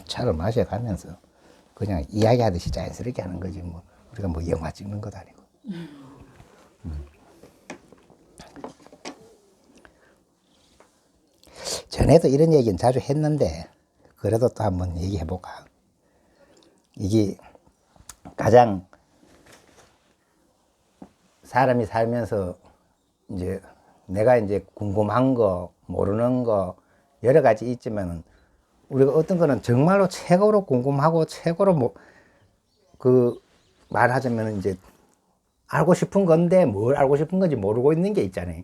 차를 마셔가면서 그냥 이야기하듯이 자연스럽게 하는 거지 뭐 우리가 뭐 영화 찍는 것도 아니고. 전에도 이런 얘기는 자주 했는데 그래도 또 한번 얘기해 볼까. 이게 가장 사람이 살면서 이제 내가 이제 궁금한 거 모르는 거 여러 가지 있지만은 우리가 어떤 거는 정말로 최고로 궁금하고 최고로 뭐 그 말하자면 이제 알고 싶은 건데 뭘 알고 싶은 건지 모르고 있는 게 있잖아요.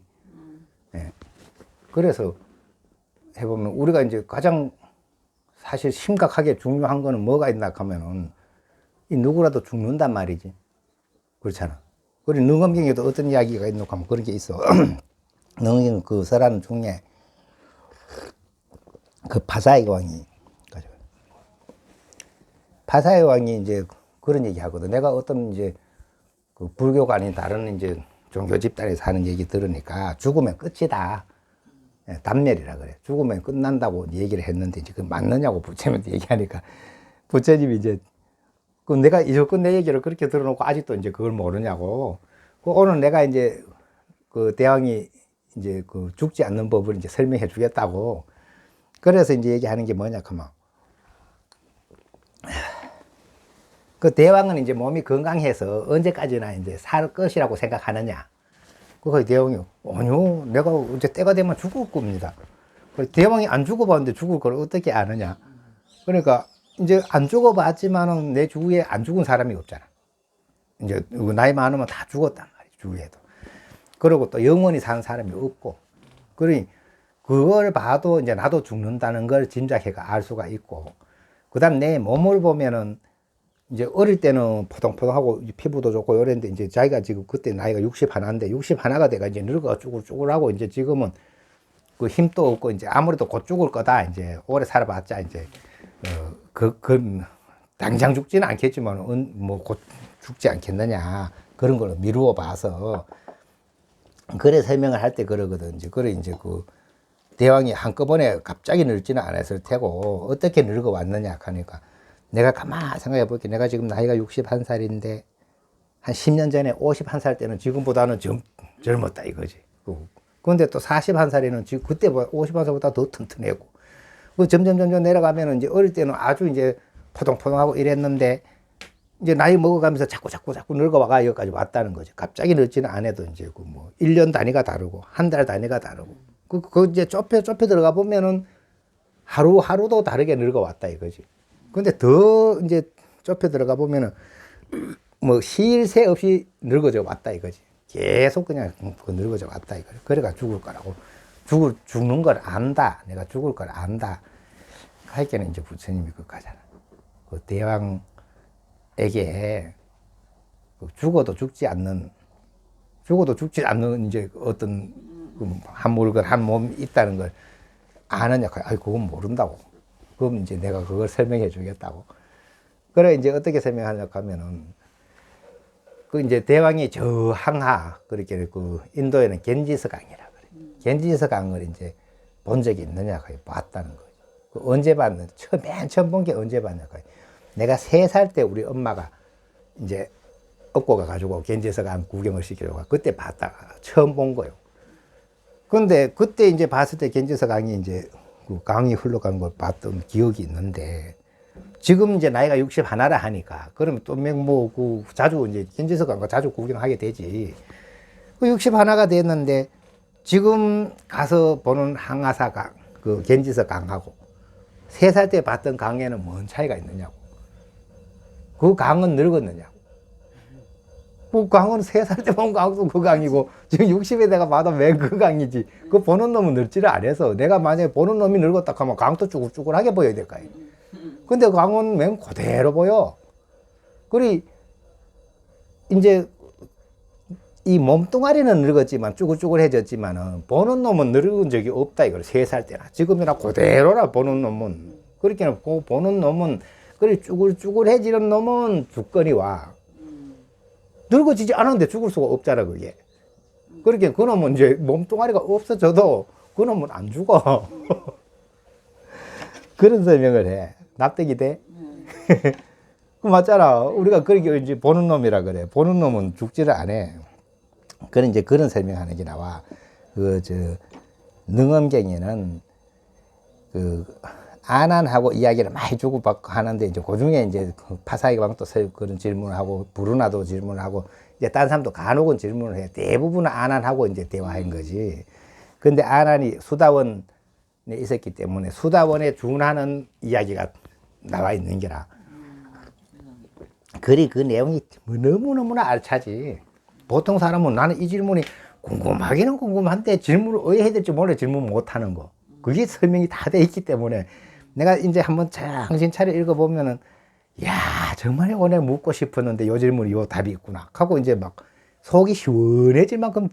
예. 그래서 해보면 우리가 이제 가장 사실 심각하게 중요한 거는 뭐가 있나 하면은 이 누구라도 죽는단 말이지. 그렇잖아. 그리고 능엄경에도 어떤 이야기가 있노 하면 그런 게 있어. 능엄경 그 설하는 중에 그 파사의 왕이 파사의 왕이 이제 그런 얘기 하거든. 내가 어떤 이제 그 불교가 아닌 다른 이제 종교 집단에서 하는 얘기 들으니까 죽으면 끝이다. 예, 단멸이라 그래. 죽으면 끝난다고 얘기를 했는데 이제 그 맞느냐고 부처님한테 얘기하니까 부처님이 이제 그 내가 이제껏 내 얘기를 그렇게 들어놓고 아직도 이제 그걸 모르냐고. 그 오늘 내가 이제 그 대왕이 이제 그 죽지 않는 법을 이제 설명해 주겠다고. 그래서 이제 얘기하는 게 뭐냐 하면 그 대왕은 이제 몸이 건강해서 언제까지나 이제 살 것이라고 생각하느냐. 그 대왕이 아니요, 내가 이제 때가 되면 죽을 겁니다. 대왕이 안 죽어봤는데 죽을 걸 어떻게 아느냐. 그러니까 이제 안 죽어봤지만은 내 주위에 안 죽은 사람이 없잖아. 이제 나이 많으면 다 죽었단 말이야, 주위에도. 그리고 또 영원히 사는 사람이 없고. 그러니 그걸 봐도 이제 나도 죽는다는 걸 짐작해가 알 수가 있고. 그 다음 내 몸을 보면은 이제 어릴 때는 포동포동하고 피부도 좋고 이랬는데 이제 자기가 지금 그때 나이가 61인데 61가 돼가 이제 늙어 쭈글쭈글하고 이제 지금은 그 힘도 없고 이제 아무래도 곧 죽을 거다. 이제 오래 살아봤자 이제 당장 죽지는 않겠지만 뭐 곧 죽지 않겠느냐 그런 걸로 미루어 봐서 그래 설명을 할 때 그러거든. 이제 그래 이제 그 대왕이 한꺼번에 갑자기 늙지는 않았을 테고 어떻게 늙어 왔느냐 하니까 내가 가만히 생각해 볼게. 내가 지금 나이가 61살인데 한 10년 전에 51살 때는 지금보다는 젊었다 이거지. 그런데 또 41살에는 지금 그때 51살보다 더 튼튼하고. 점점 내려가면은 이제 어릴 때는 아주 이제 포동포동하고 이랬는데 이제 나이 먹어가면서 자꾸 늙어와가 여기까지 왔다는 거죠. 갑자기 늙지는 않아도 이제 그 뭐 1년 단위가 다르고 한 달 단위가 다르고. 그 이제 좁혀 들어가 보면은 하루도 다르게 늙어왔다 이거지. 근데 더 이제 좁혀 들어가 보면은 뭐 쉴 새 없이 늙어져 왔다 이거지. 계속 그냥 늙어져 왔다 이거지. 그래가 죽을 거라고. 죽는 걸 안다. 내가 죽을 걸 안다. 할 때는 이제 부처님이 그거잖아. 그 대왕에게 죽어도 죽지 않는 이제 어떤 한 물건, 한 몸이 있다는 걸 아느냐. 아이, 그건 모른다고. 그럼 이제 내가 그걸 설명해 주겠다고. 그래, 이제 어떻게 설명하려고 하면은, 그 이제 대왕이 저 항하, 그렇게 그 인도에는 겐지스 강이라 그래. 겐지스 강을 이제 본 적이 있느냐, 봤다는 거죠. 그 언제 봤는지, 맨 처음 본 게 언제 봤냐. 내가 3살 때 우리 엄마가 이제 업고 가가지고 겐지스 강 구경을 시키려고 그때 봤다가 처음 본 거예요. 근데 그때 이제 봤을 때 겐지스 강이 이제 그 강이 흘러간 걸 봤던 기억이 있는데 지금 이제 나이가 61라 하니까 그러면 또 뭐 그 자주 이제 겐지스 강가 자주 구경하게 되지. 그 61가 됐는데 지금 가서 보는 항아사 강, 그 겐지스 강하고 3살 때 봤던 강에는 뭔 차이가 있느냐고. 그 강은 늙었느냐고. 그 강은 3살 때 본 강도 그 강이고 지금 60에 내가 봐도 왜 그 강이지. 그 보는 놈은 늙지를 않아서 내가 만약에 보는 놈이 늙었다 하면 강도 쭈글쭈글하게 보여야 될 거 아니에요. 근데 강은 맨 그대로 보여. 그리 이제 이 몸뚱아리는 늙었지만 쭈글쭈글해졌지만은 보는 놈은 늙은 적이 없다 이걸. 3살 때나 지금이나 그대로라. 보는 놈은 그렇게 보는 놈은 그리 쭈글쭈글해지는 놈은 죽거니와 늙어지지 않았는데 죽을 수가 없잖아 그게. 그렇게 그놈은 이제 몸뚱아리가 없어져도 그놈은 안 죽어. 그런 설명을 해. 납득이 돼? 그 맞잖아. 우리가 그렇게 이제 보는 놈이라 그래. 보는 놈은 죽지를 않아. 그런 이제 그런 설명하는 게 나와. 능엄경에는 안한하고 이야기를 많이 주고받고 하는데 이제 그 중에 이제 파사기방도 그런 질문을 하고 부르나도 질문을 하고 이제 딴 사람도 간혹은 질문을 해. 대부분은 안한하고 이제 대화한 거지. 근데 안한이 수다원에 있었기 때문에 수다원에 준하는 이야기가 나와 있는 게라. 그리 그 내용이 너무너무나 알차지. 보통 사람은 나는 이 질문이 궁금하기는 궁금한데 질문을 왜 해야 될지 몰라 질문 못 하는 거. 그게 설명이 다 돼 있기 때문에 내가 이제 한번 정신 차려 읽어보면은 야, 정말 오늘 묻고 싶었는데 요 질문이 요 답이 있구나 하고 이제 막 속이 시원해질 만큼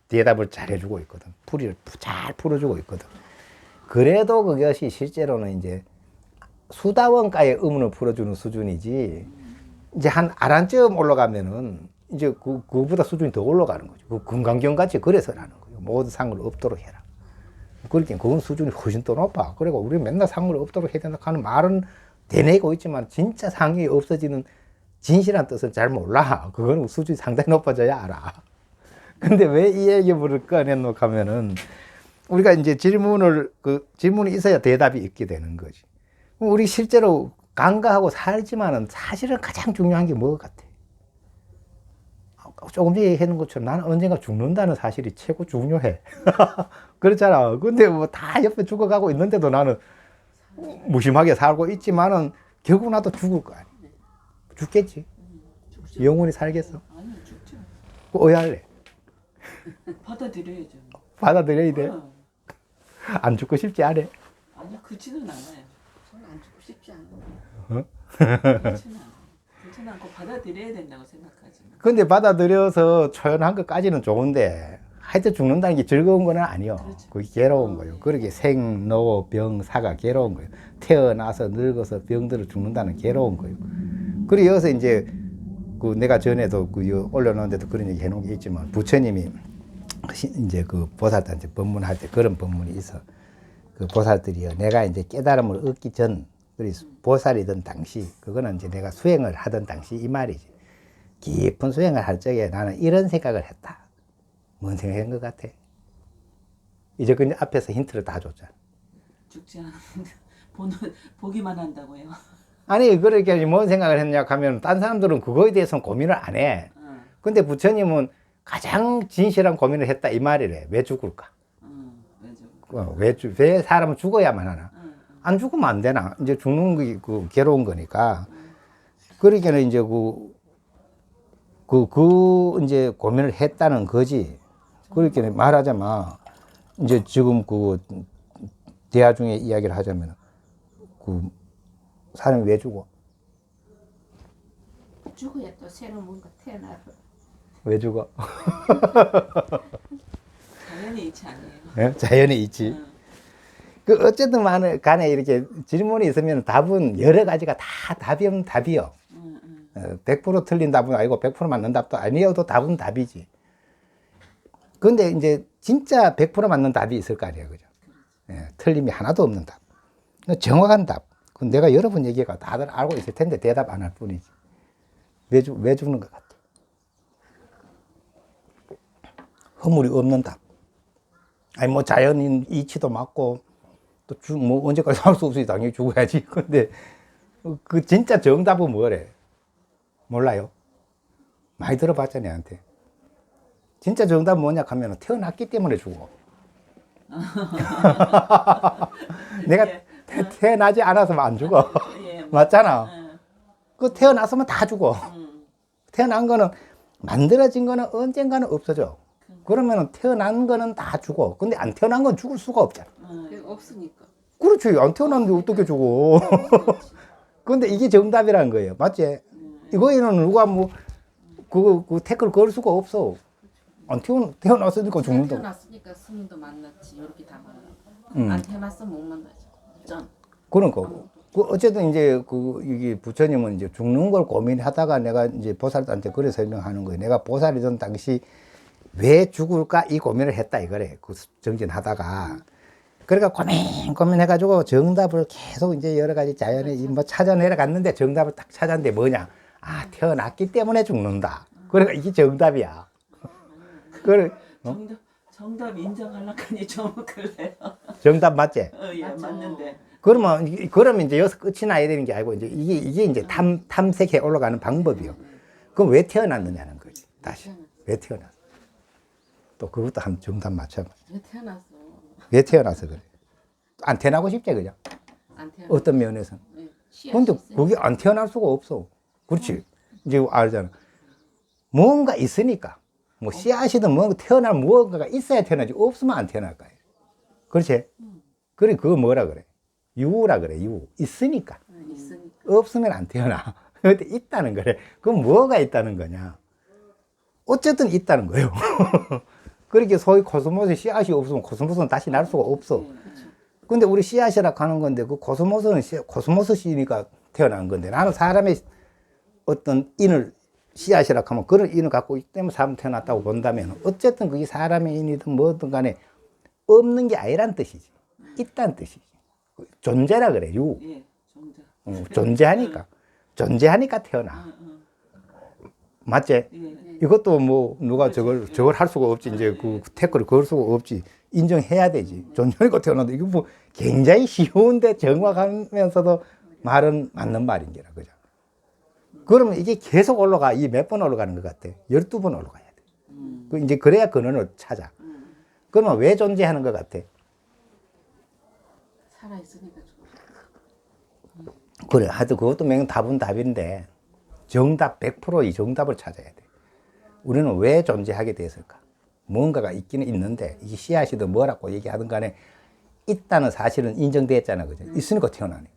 대답을 잘 해주고 있거든. 풀이를 잘 풀어주고 있거든. 그래도 그것이 실제로는 이제 수다원가의 의문을 풀어주는 수준이지 이제 한 아란쯤 올라가면은 이제 그거보다 수준이 더 올라가는 거죠. 그 금강경 같이 그래서라는 거예요. 모든 상을 없도록 해라. 그렇게 그건 수준이 훨씬 더 높아. 그리고 우리 맨날 상을 없도록 해야 된다 하는 말은 되뇌고 있지만 진짜 상이 없어지는 진실한 뜻은 잘 몰라. 그거는 수준이 상당히 높아져야 알아. 근데 왜 이 얘기를 꺼내놓고 하면은 우리가 이제 질문이 있어야 대답이 있게 되는 거지. 우리 실제로 간과하고 살지만은 사실은 가장 중요한 게 뭐 같아? 조금 전에 했는 것처럼 나는 언젠가 죽는다는 사실이 최고 중요해. 그렇잖아. 근데 뭐 다 옆에 죽어가고 있는데도 나는 무심하게 살고 있지만은 결국 나도 죽을 거 아니야. 죽겠지. 영원히 살겠어. 아니 죽죠. 왜 할래? 받아들여야죠. 받아들여야 돼. 안 죽고 싶지 않아. 아니 그렇지는 않아요. 저는 안 죽고 싶지 않아요. 그렇지는 않아요. 그렇지는 않고 받아들여야 된다고 생각하지. 근데 받아들여서 초연한 것까지는 좋은데 하여튼 죽는다는 게 즐거운 건 아니요. 그렇죠. 그게 괴로운 거예요. 그렇게 생, 노, 병, 사가 괴로운 거예요. 태어나서 늙어서 병들어 죽는다는 괴로운 거예요. 그리고 여기서 이제 내가 전에도 올려놓은데도 그런 얘기 해놓은 게 있지만 부처님이 이제 그 보살들한테 법문할 때 그런 법문이 있어. 그 보살들이요. 내가 이제 깨달음을 얻기 전, 그래서 보살이던 당시, 그거는 이제 내가 수행을 하던 당시 이 말이지. 깊은 수행을 할 적에 나는 이런 생각을 했다. 뭔 생각한 것 같아? 이제 그 앞에서 힌트를 다 줬잖아. 죽지 않아. 보기만 한다고요. 아니, 그렇게 뭔 생각을 했냐 하면, 딴 사람들은 그거에 대해서는 고민을 안 해. 근데 부처님은 가장 진실한 고민을 했다, 이 말이래. 왜 죽을까? 왜 사람은 죽어야만 하나? 안 죽으면 안 되나? 이제 죽는 게 괴로운 거니까. 그러니까 이제 이제 고민을 했다는 거지. 그렇게 말하자면, 이제 지금 대화 중에 이야기를 하자면, 사람이 왜 죽어? 죽어야 또 새로운 뭔가 태어나고. 왜 죽어? 자연의 이치 아니에요. 네? 자연의 이치. 어쨌든 간에 이렇게 질문이 있으면 답은 여러 가지가 다 답이 없는 답이요. 100% 틀린 답은 아니고 100% 맞는 답도 아니어도 답은 답이지. 근데 이제 진짜 100% 맞는 답이 있을 거 아니에요. 그죠? 예, 틀림이 하나도 없는 답. 정확한 답. 그건 내가 여러 번 얘기가 다들 알고 있을 텐데 대답 안 할 뿐이지. 왜 죽는 것 같아? 허물이 없는 답. 아니, 뭐 자연인 이치도 맞고, 또 뭐 언제까지 살 수 없으니 당연히 죽어야지. 근데 그 진짜 정답은 뭐래? 몰라요? 많이 들어봤잖아, 내한테. 진짜 정답은 뭐냐 하면 태어났기 때문에 죽어. 내가 태어나지 않았으면 안 죽어. 맞잖아. 그 태어났으면 다 죽어. 태어난 거는 만들어진 거는 언젠가는 없어져. 그러면 태어난 거는 다 죽어. 근데 안 태어난 건 죽을 수가 없잖아. 없으니까. 그렇지. 안 태어났는데 어떻게 죽어. 근데 이게 정답이라는 거예요. 맞지? 이거에는 누가 그 태클 걸 수가 없어. 안 태어났으니까 죽는다. 태어났으니까 스님도 만났지. 이렇게 다 말하고. 안 태어났으면 못 만나지. 전. 그런 거고. 어쨌든 이제 이게 부처님은 이제 죽는 걸 고민하다가 내가 이제 보살한테 그래 설명하는 거예요. 내가 보살이던 당시 왜 죽을까 이 고민을 했다 이거래. 정진하다가. 그러니까 고민해가지고 정답을 계속 이제 여러 가지 자연에 뭐 찾아내려 갔는데 정답을 딱 찾았는데 뭐냐? 아, 태어났기 때문에 죽는다. 그러니까 이게 정답이야. 그래, 정답 인정하려니까 좀 그래요. 정답 맞지? 예, 맞죠. 맞는데. 그러면 이제 여기서 끝이 나야 되는 게 아니고 이제 이게 이제 탐색해 올라가는 방법이요. 그럼 왜 태어났느냐는 거지. 다시. 왜 태어났어? 또 그것도 한 정답 맞춰봐. 왜 태어났어? 왜 태어나서 그래? 안 태어나고 싶지, 그죠? 안 태어났어. 어떤 면에서는. 네. 근데 그게 안 태어날 수가 없어. 그렇지. 이제 알잖아. 뭔가 있으니까. 뭐 씨앗이든 뭔가 태어날 무언가가 있어야 태어나지. 없으면 안 태어날 거야. 그렇지? 그래, 그거 뭐라 그래? 유라 그래, 유. 있으니까. 있으니까. 없으면 안 태어나. 근데 있다는 거래. 그럼 뭐가 있다는 거냐? 어쨌든 있다는 거예요. 그렇게 소위 코스모스 씨앗이 없으면 코스모스는 다시 날 수가 없어. 근데 우리 씨앗이라고 하는 건데 그 코스모스는 코스모스 씨니까 태어난 건데 나는 사람의 어떤 인을 씨앗이라고 하면 그런 인을 갖고 있기 때문에 사람 태어났다고 본다면 어쨌든 그게 사람의 인이든 뭐든 간에 없는 게 아니란 뜻이지. 있다는 뜻이지. 존재라 그래, 유. 예, 정답. 존재하니까. 존재하니까 태어나. 맞지? 예. 이것도 뭐 누가 저걸 할 수가 없지. 이제 그 태클을 걸 수가 없지. 인정해야 되지. 존재하니까 태어난다. 이거 뭐 굉장히 쉬운데 정확하면서도 말은 맞는 말인 게라. 그죠? 그러면 이게 계속 올라가. 이 몇 번 올라가는 것 같아? 12번 올라가야 돼. 그 이제 그래야 근원을 찾아. 그러면 왜 존재하는 것 같아? 살아있으니까 좋아. 그래. 하여튼 그것도 답은 답인데 정답 100%이 정답을 찾아야 돼. 우리는 왜 존재하게 됐을까? 뭔가가 있기는 있는데 이게 씨앗이든 뭐라고 얘기하든 간에 있다는 사실은 인정됐잖아. 그죠? 있으니까 태어나니까.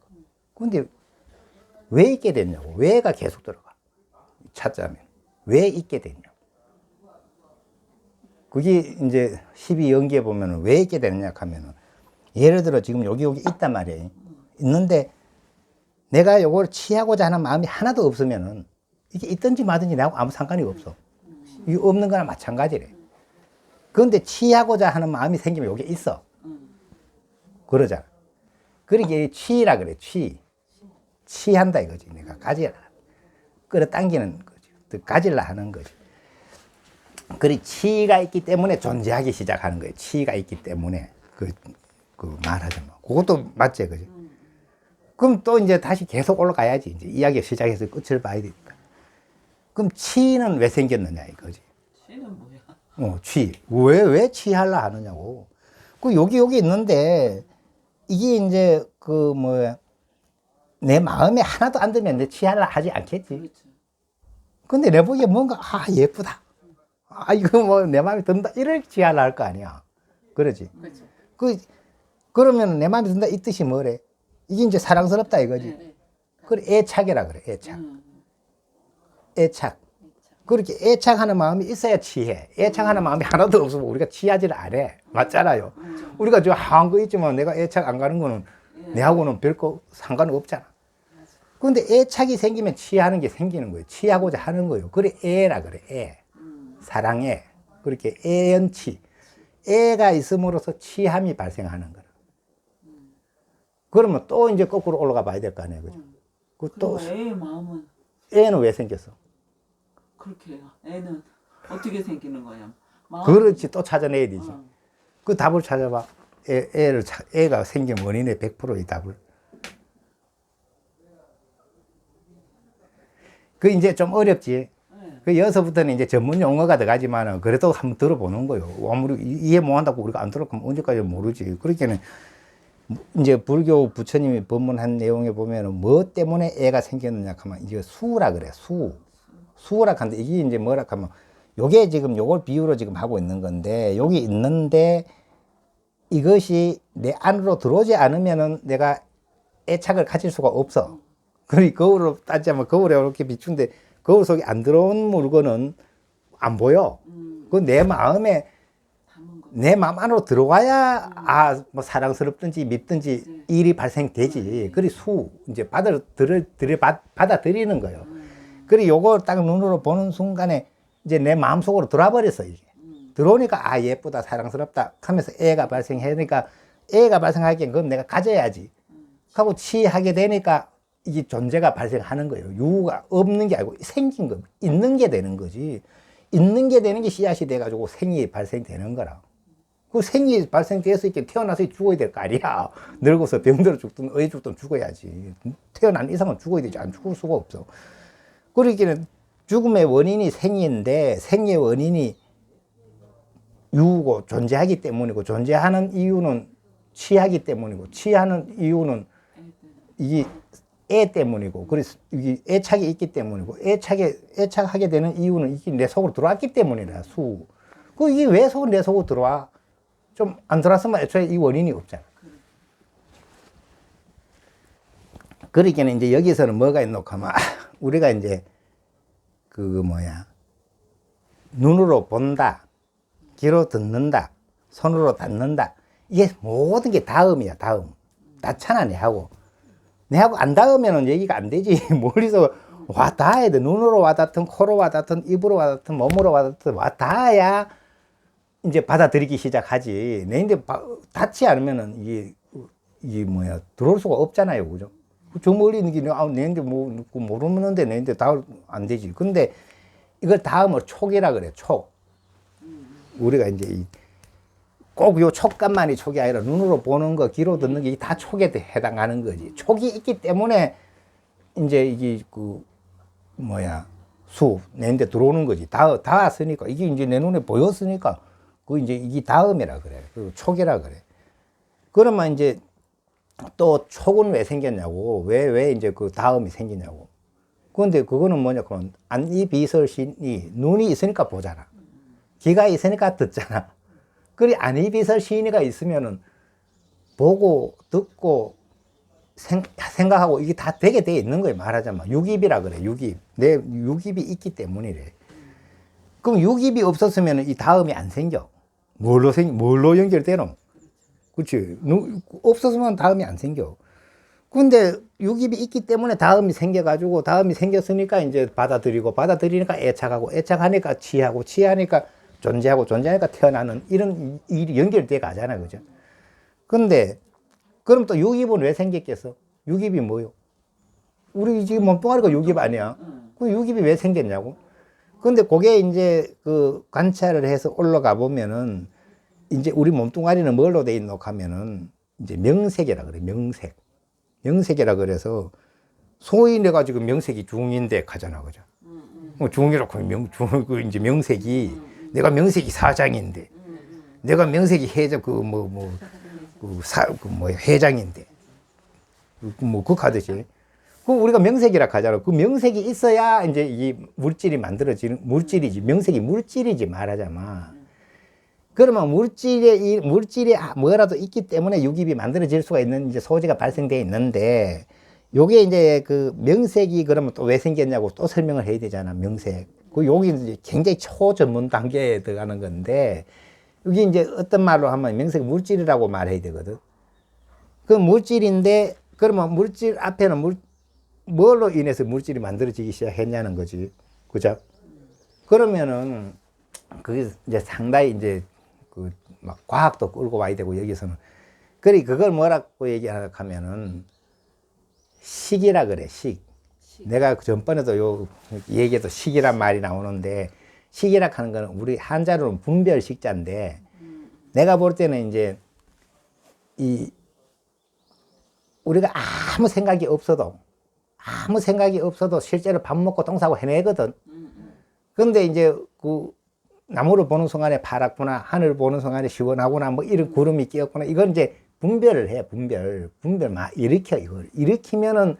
근데 왜 있게 됐냐고. 왜가 계속 들어가. 찾자면. 왜 있게 됐냐고. 그게 이제 12연기에 보면은 왜 있게 되느냐 하면은 예를 들어 지금 여기 있단 말이에요. 있는데 내가 요걸 취하고자 하는 마음이 하나도 없으면은 이게 있든지 마든지 나하고 아무 상관이 없어. 이게 없는 거나 마찬가지래. 그런데 취하고자 하는 마음이 생기면 여기 있어. 그러잖아. 그러게 취라 그래, 취한다 이거지. 내가 가지라. 끌어당기는 거지. 또 가질라 하는 거지. 그리 취가 있기 때문에 존재하기 시작하는 거예요. 취가 있기 때문에. 그 말하자면. 그것도 맞지, 그지? 그럼 또 이제 다시 계속 올라가야지. 이제 이야기 시작해서 끝을 봐야 되니까. 그럼 취는 왜 생겼느냐 이거지. 씨는 뭐야? 취. 왜 취하려 하느냐고. 여기 있는데, 이게 이제, 내 마음에 하나도 안 들면 내 취하려 하지 않겠지. 그렇죠. 근데 내 보기에 뭔가, 예쁘다. 이거 뭐 내 마음에 든다. 이럴 취하려 할 거 아니야. 그러지. 그렇죠. 그러면 내 마음에 든다. 이 뜻이 뭐래? 이게 이제 사랑스럽다 이거지. 네. 그래, 애착이라 그래, 애착. 애착. 그렇게 애착하는 마음이 있어야 취해. 애착하는 마음이 하나도 없으면 우리가 취하지를 않아. 맞잖아요. 우리가 저 하한 거 있지만 내가 애착 안 가는 거는 내하고는 별거 상관 없잖아. 그런데 애착이 생기면 취하는 게 생기는 거예요. 취하고자 하는 거예요. 그래, 애라 그래, 애. 사랑애. 그렇게 애연치. 애가 있음으로써 취함이 발생하는 거라. 그러면 또 이제 거꾸로 올라가 봐야 될 거 아니에요. 그죠? 또, 애의 마음은 애는 왜 생겼어? 그렇게 해요. 애는 어떻게 생기는 거야? 그렇지, 또 찾아내야 되지. 어. 그 답을 찾아봐. 애가 생긴 원인의 100%의 답을. 그 이제 좀 어렵지. 그 여기서부터는 이제 전문 용어가 들어가지만은 그래도 한번 들어보는 거예요. 아무리 이해 못 한다고 우리가 안 들어가면 언제까지 모르지. 그렇게는 이제 불교 부처님이 법문한 내용에 보면은 뭐 때문에 애가 생겼느냐 하면 이제 수라 그래. 수라 하는데 이게 이제 뭐라 하면 요게 지금 요걸 비유로 지금 하고 있는 건데 여기 있는데 이것이 내 안으로 들어오지 않으면은 내가 애착을 가질 수가 없어. 그러니 거울로 따지자면 거울에 이렇게 비춘데 거울 속에 안 들어온 물건은 안 보여. 그 내 마음에 내 마음 안으로 들어와야 뭐 사랑스럽든지 밉든지 일이 발생되지. 그리 이제 받아들이는 거예요. 그리 요걸 딱 눈으로 보는 순간에 이제 내 마음속으로 들어와 버렸어 이게. 들어오니까 예쁘다 사랑스럽다 하면서 애가 발생하니까 애가 발생하기엔 그건 내가 가져야지 하고 취하게 되니까 이게 존재가 발생하는 거예요. 유가 없는 게 아니고 생긴 거, 있는 게 되는 거지. 있는 게 되는 게 씨앗이 돼가지고 생이 발생되는 거라. 그 생이 발생돼서 이렇게 태어나서 죽어야 될 거 아니야. 늙어서 병들어 죽든 어디 죽든 죽어야지. 태어난 이상은 죽어야 되지. 안 죽을 수가 없어. 그러기는 죽음의 원인이 생인데 생의 원인이 유고 존재하기 때문이고 존재하는 이유는 취하기 때문이고 취하는 이유는 이게 애 때문이고 그래서 이게 애착이 있기 때문이고 애착하게 되는 이유는 이게 내 속으로 들어왔기 때문이라 수. 그 이게 왜 내 속으로 들어와? 좀 안 들어왔으면 애초에 이 원인이 없잖아. 그러니까 이제 여기서는 뭐가 있노 하면 우리가 이제 눈으로 본다, 귀로 듣는다, 손으로 닿는다. 이게 모든 게 다음이야, 다음. 닿잖아, 내하고. 내하고 안 닿으면 얘기가 안 되지. 멀리서 와 닿아야 돼. 눈으로 와닿든, 코로 와닿든, 입으로 와닿든, 몸으로 와닿든, 와 닿아야 이제 받아들이기 시작하지. 내인데 닿지 않으면은 들어올 수가 없잖아요. 그죠? 저 멀리 있는 게, 내인데 모르는데 내인데 닿을 안 되지. 근데 이걸 다음으로 촉이라 그래, 촉. 우리가 이제 꼭 요 촉감만이 촉이 아니라 눈으로 보는 거, 귀로 듣는 게 다 촉에 해당하는 거지. 촉이 있기 때문에 이제 이게 내한테 들어오는 거지. 닿았으니까. 이게 이제 내 눈에 보였으니까. 이제 이게 다음이라 그래. 그 촉이라 그래. 그러면 이제 또 촉은 왜 생겼냐고. 왜 이제 그 다음이 생기냐고. 그런데 그거는 뭐냐, 그러면 안이비설신이 눈이 있으니까 보잖아. 귀가 있으니까 듣잖아. 그리 안이비설신이가 있으면은 보고 듣고 생각하고 이게 다 되게 돼 있는 거예요. 말하자면 육입이라 그래. 육입. 내 육입이 있기 때문이래. 그럼 육입이 없었으면 이 다음이 안 생겨. 뭘로 연결되노? 그렇지. 없었으면 다음이 안 생겨. 근데 육입이 있기 때문에 다음이 생겨가지고 다음이 생겼으니까 이제 받아들이니까 애착하니까 취하니까 존재하니까 태어나는 이런 일이 연결돼 가잖아요. 그죠? 근데 그럼 또 육입은 왜 생겼겠어? 육입이 뭐요? 우리 지금 몸뚱아리가 육입 아니야? 그 육입이 왜 생겼냐고? 근데 그게 이제 관찰을 해서 올라가 보면은 이제 우리 몸뚱아리는 뭘로 돼 있노 하면은 이제 명색이라 그래. 명색이라 그래서 소위 내가 지금 명색이 중인데 가잖아. 그죠? 중이라고 이제 명색이 내가 명색이 사장인데 내가 명색이 회장 회장인데 그거 하듯이 우리가 명색이라 하잖아. 그 명색이 있어야 이제 이 물질이 만들어지는 물질이지. 명색이 물질이지 말하자면. 그러면 물질이 뭐라도 있기 때문에 육입이 만들어질 수가 있는 이제 소지가 발생되어 있는데 요게 이제 그 명색이 그러면 또 왜 생겼냐고 또 설명을 해야 되잖아. 명색. 요게 이제 굉장히 초전문 단계에 들어가는 건데 여기 이제 어떤 말로 하면 명색 물질이라고 말해야 되거든. 그 물질인데 그러면 물질 앞에는 뭘로 인해서 물질이 만들어지기 시작했냐는 거지. 그죠? 그러면은 그게 이제 상당히 이제 막 과학도 끌고 와야 되고 여기서는. 그걸 뭐라고 얘기하냐면은 식이라 그래, 식. 내가 전번에도 얘기해도 식이란 말이 나오는데 식이라 하는 거는 우리 한자로는 분별 식자인데 내가 볼 때는 이제 우리가 아무 생각이 없어도 실제로 밥 먹고 똥 싸고 해내거든. 근데 이제 나무를 보는 순간에 파랗구나, 하늘 보는 순간에 시원하구나, 이런 구름이 끼었구나. 이건 이제 분별을 해, 분별 막 일으켜, 이걸. 일으키면은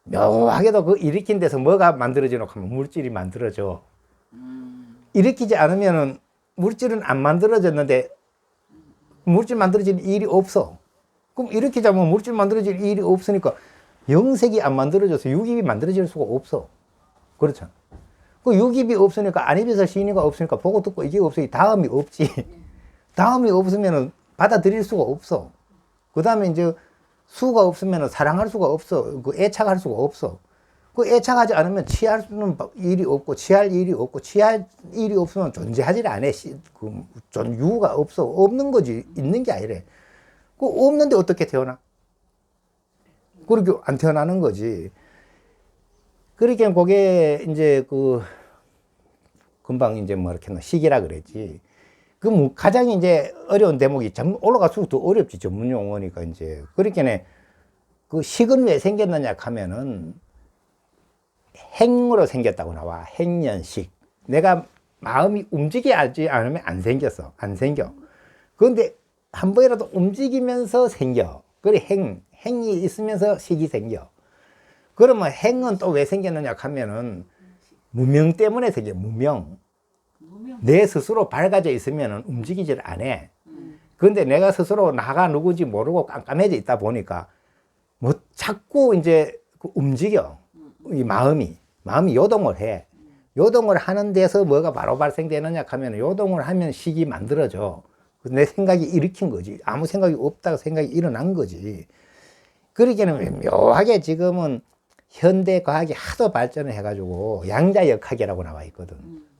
묘하게도 일으킨 데서 뭐가 만들어지노 하면 물질이 만들어져. 일으키지 않으면은 물질은 안 만들어졌는데 물질 만들어질 일이 없어. 그럼 일으키자면 물질 만들어질 일이 없으니까 영색이 안 만들어져서 육입이 만들어질 수가 없어. 그렇죠. 그 육입이 없으니까 안입에서 시인이가 없으니까 보고 듣고 이게 없으니 다음이 없지. 다음이 없으면은 받아들일 수가 없어. 그 다음에 이제 수가 없으면은 사랑할 수가 없어. 애착할 수가 없어. 애착하지 않으면 취할 일이 없고 취할 일이 없으면 존재하지 않아. 유가 없어. 없는 거지. 있는 게 아니래. 그 없는데 어떻게 태어나? 그렇게 안 태어나는 거지. 그러니까 그게 이제 금방 이제 뭐 이렇게 시기라 그랬지. 그 가장 이제 어려운 대목이 올라갈수록 더 어렵지, 전문 용어니까 이제. 그러니까 그 식은 왜 생겼느냐 하면은 행으로 생겼다고 나와. 행년식. 내가 마음이 움직이지 않으면 안 생겼어. 안 생겨. 그런데 한 번이라도 움직이면서 생겨. 그래, 행이 있으면서 식이 생겨. 그러면 행은 또 왜 생겼느냐 하면은 무명 때문에 생겨. 무명. 내 스스로 밝아져 있으면 움직이질 않아. 그런데 내가 스스로 나가 누구지 모르고 깜깜해져 있다 보니까 뭐 자꾸 이제 움직여. 이 마음이 요동을 해. 요동을 하는 데서 뭐가 바로 발생되느냐 하면 요동을 하면 식이 만들어져. 내 생각이 일으킨 거지. 아무 생각이 없다고 생각이 일어난 거지. 그러기에는 묘하게 지금은 현대 과학이 하도 발전을 해가지고 양자역학이라고 나와 있거든.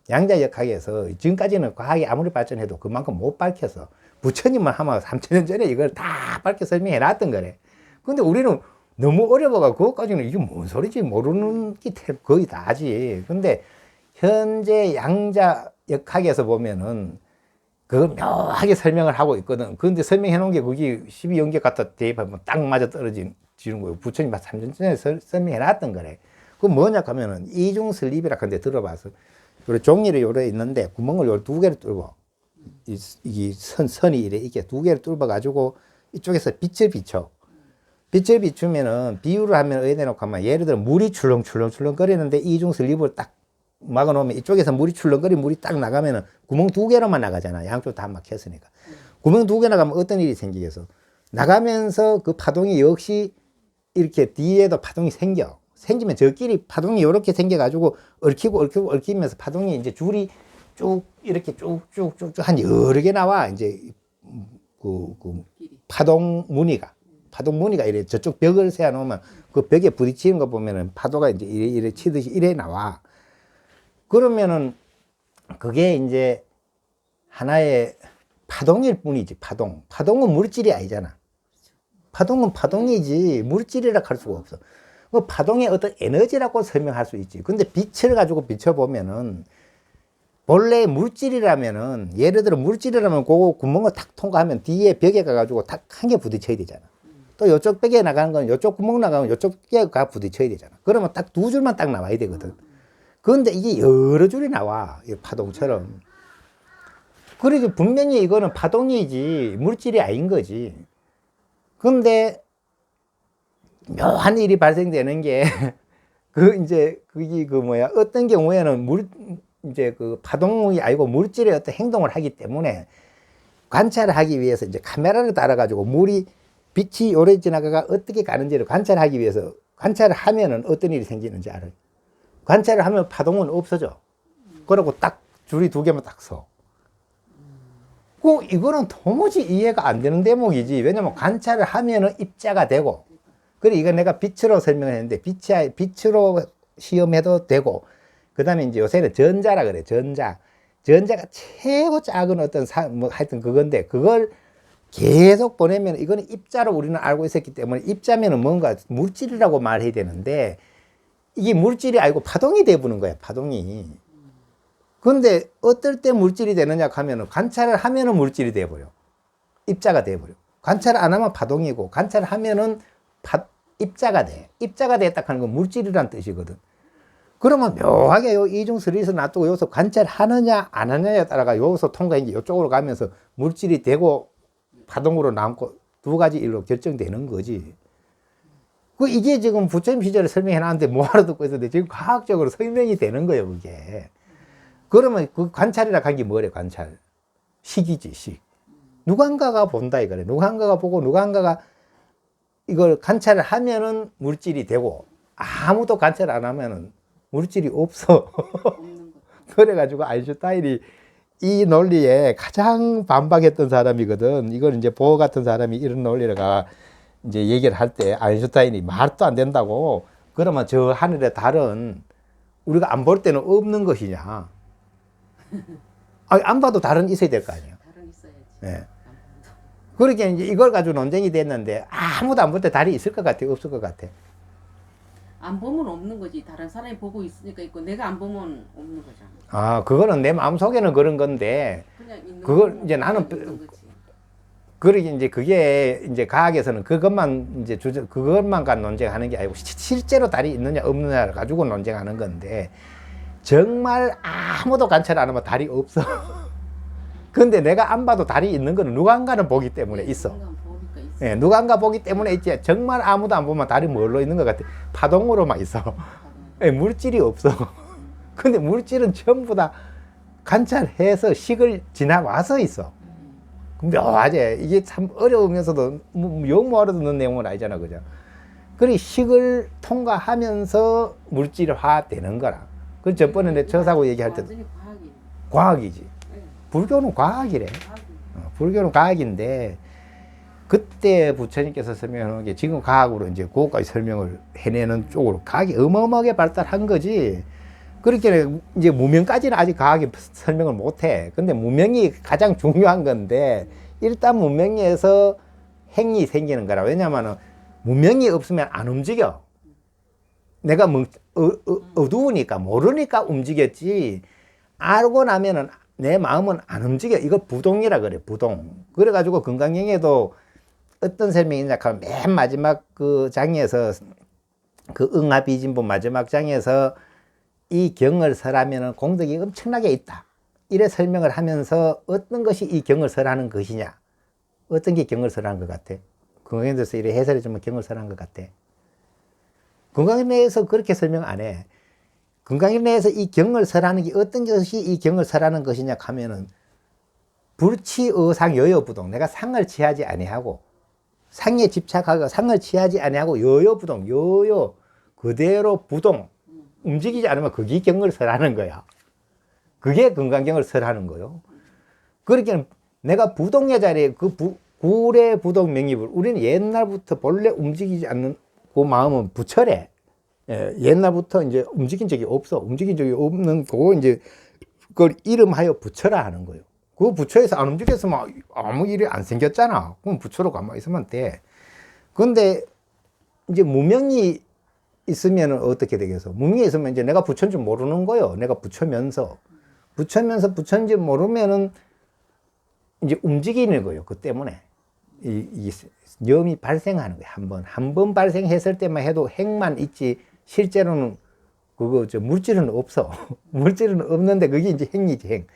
양자역학에서 지금까지는 과학이 아무리 발전해도 그만큼 못 밝혀서 부처님만 하면 3000년 전에 이걸 다 밝혀 설명해 놨던 거래. 근데 우리는 너무 어려워가지고 그것까지는 이게 뭔 소리지 모르는 게 거의 다지. 근데 현재 양자역학에서 보면은 그거 묘하게 설명을 하고 있거든. 그런데 설명해 놓은 게 그게 12연계 갖다 대입하면 딱 맞아 떨어지는 거예요. 부처님 3000년 전에 설명해 놨던 거래. 그건 뭐냐 하면은 이중슬립이라 근데 들어봐서 요래 종이를 요래 있는데 구멍을 요 두 개를 뚫어. 이 선이 이렇게 두 개를 뚫어 가지고 이쪽에서 빛을 비춰. 빛을 비추면은 비유를 하면 어디다 놓고 하면 예를 들어 물이 출렁출렁 거리는데 이중슬립을 딱 막아 놓으면 이쪽에서 물이 출렁거리 물이 딱 나가면은 구멍 두 개로만 나가잖아. 양쪽 다 막혔으니까. 구멍 두 개 나가면 어떤 일이 생기겠어? 나가면서 그 파동이 역시 이렇게 뒤에도 파동이 생겨. 생기면 저끼리 파동이 이렇게 생겨가지고 얽히면서 파동이 이제 줄이 쭉 이렇게 쭉쭉쭉쭉 한 여러 개 나와. 이제 파동 무늬가 이래 저쪽 벽을 세워 놓으면 그 벽에 부딪히는 거 보면은 파도가 이제 이래 치듯이 이래 나와. 그러면은 그게 이제 하나의 파동일 뿐이지. 파동은 물질이 아니잖아. 파동은 파동이지 물질이라 할 수가 없어. 그 파동의 어떤 에너지라고 설명할 수 있지. 근데 빛을 가지고 비춰보면은 본래 물질이라면은 예를 들어 물질이라면 그거 구멍을 탁 통과하면 뒤에 벽에 가가지고 탁 한 개 부딪혀야 되잖아. 또 이쪽 벽에 나가는 건 이쪽 구멍 나가면 이쪽 벽에가 부딪혀야 되잖아. 그러면 딱 두 줄만 딱 나와야 되거든. 그런데 이게 여러 줄이 나와. 이 파동처럼. 그러니까 분명히 이거는 파동이지 물질이 아닌 거지. 근데 묘한 일이 발생되는 게 이제 그게 어떤 경우에는 이제 그 파동이 아니고 물질의 어떤 행동을 하기 때문에 관찰을 하기 위해서 이제 카메라를 달아가지고 빛이 오래 지나가가 어떻게 가는지를 관찰하기 위해서 관찰을 하면은 어떤 일이 생기는지 알아요. 관찰을 하면 파동은 없어져. 그러고 딱 줄이 두 개만 딱 서. 이거는 도무지 이해가 안 되는 대목이지. 왜냐면 관찰을 하면은 입자가 되고, 그래, 이거 내가 빛으로 설명을 했는데, 빛으로 시험해도 되고, 그 다음에 이제 요새는 전자라 그래, 전자가 최고 작은 어떤 하여튼 그건데, 그걸 계속 보내면 이거는 입자로 우리는 알고 있었기 때문에 입자면은 뭔가 물질이라고 말해야 되는데, 이게 물질이 아니고 파동이 돼버는 거야, 파동이. 근데 어떨 때 물질이 되느냐 하면은 관찰을 하면은 물질이 돼버려. 입자가 돼버려. 관찰을 안 하면 파동이고, 관찰을 하면은 입자가 돼. 입자가 됐다 하는 건 물질이란 뜻이거든. 그러면 묘하게 이중슬립에서 놔두고 여기서 관찰하느냐 안 하느냐에 따라가 여기서 통과한 게 이쪽으로 가면서 물질이 되고 파동으로 남고 두 가지 일로 결정되는 거지. 이게 지금 부처님 시절에 설명해 놨는데 뭐하러 듣고 있었는데 지금 과학적으로 설명이 되는 거예요, 그게. 그러면 그 관찰이라 한 게 뭐래, 관찰. 식이지, 식. 누군가가 본다 이거래. 누군가가 보고 누군가가 이걸 관찰을 하면은 물질이 되고 아무도 관찰 안 하면은 물질이 없어. 그래가지고 아인슈타인이 이 논리에 가장 반박했던 사람이거든. 이걸 이제 보어 같은 사람이 이런 논리가 이제 얘기를 할 때 아인슈타인이 말도 안 된다고. 그러면 저 하늘의 달은 우리가 안 볼 때는 없는 것이냐. 안 봐도 달은 있어야 될 거 아니에요. 달은 있어야지. 예. 그렇게 이제 이걸 가지고 논쟁이 됐는데 아무도 안 볼 때 달이 있을 것 같아, 없을 것 같아. 안 보면 없는 거지. 다른 사람이 보고 있으니까 있고 내가 안 보면 없는 거잖아. 아, 그거는 내 마음속에는 그런 건데, 그냥 있는 그걸 거는 이제 나는 있는 거지. 그러게 이제 그게 이제 과학에서는 그것만 이제 그것만 간 논쟁하는 게 아니고 실제로 달이 있느냐 없느냐를 가지고 논쟁하는 건데, 정말 아무도 관찰 안 하면 달이 없어. 근데 내가 안 봐도 달이 있는 거는 누군가는 보기 때문에 있어. 순간 보니까 있어. 예, 누군가 보기 때문에 있지. 정말 아무도 안 보면 달이 뭘로 있는 것 같아. 파동으로만 있어. 예, 물질이 없어. 근데 물질은 전부 다 관찰해서 식을 지나와서 있어. 묘하지. 이게 참 어려우면서도 영모하러 듣는 내용은 아니잖아, 그죠? 그리고 식을 통과하면서 물질화되는 거라. 그 전번에 내 저사고 얘기할 때 완전히 과학이. 과학이지. 네, 불교는 과학이래. 과학이. 불교는 과학인데, 그때 부처님께서 설명하는 게 지금 과학으로 이제 그것까지 설명을 해내는 쪽으로 과학이 어마어마하게 발달한 거지. 그렇게 이제 무명까지는 아직 과학이 설명을 못 해. 근데 무명이 가장 중요한 건데, 일단 무명에서 행이 생기는 거라. 왜냐면은 무명이 없으면 안 움직여. 내가 어두우니까 모르니까 움직였지. 알고 나면은 내 마음은 안 움직여. 이거 부동이라 그래, 부동. 그래가지고 건강영에도 어떤 설명이냐 하면 맨 마지막 그 장에서, 그 응아비진부 마지막 장에서 이 경을 설하면은 공덕이 엄청나게 있다. 이래 설명을 하면서 어떤 것이 이 경을 설하는 것이냐. 어떤 게 경을 설하는 것 같아? 건강에 대해서 이래 해설해 주면 경을 설하는 것 같아. 건강에 대해서 그렇게 설명 안 해. 건강에 대해서 이 경을 설하는 게 어떤 것이 이 경을 설하는 것이냐 하면은 불치의상 여여부동. 내가 상을 취하지 아니하고 상에 집착하고 상을 취하지 아니하고 여여부동. 여여 그대로 부동. 움직이지 않으면 그게 경을 설하는 거야. 그게 건강경을 설하는 거요. 그러니까 내가 부동의 자리에 그 구례 부동 명입을 우리는 옛날부터 본래 움직이지 않는 그 마음은 부처래. 예, 옛날부터 이제 움직인 적이 없어. 움직인 적이 없는 그거 이제 그걸 이름하여 부처라 하는 거예요. 그 부처에서 안 움직였으면 아무 일이 안 생겼잖아. 그럼 부처로 가만히 있으면 돼. 근데 이제 무명이 있으면 어떻게 되겠어? 무명이 있으면 이제 내가 부처인 줄 모르는 거예요. 내가 부처면서 부처인 줄 모르면은 이제 움직이는 거예요. 그 때문에. 이 염이 발생하는 거예요. 한 번 발생했을 때만 해도 행만 있지, 실제로는 그거 물질은 없어. 물질은 없는데 그게 이제 행이지, 행.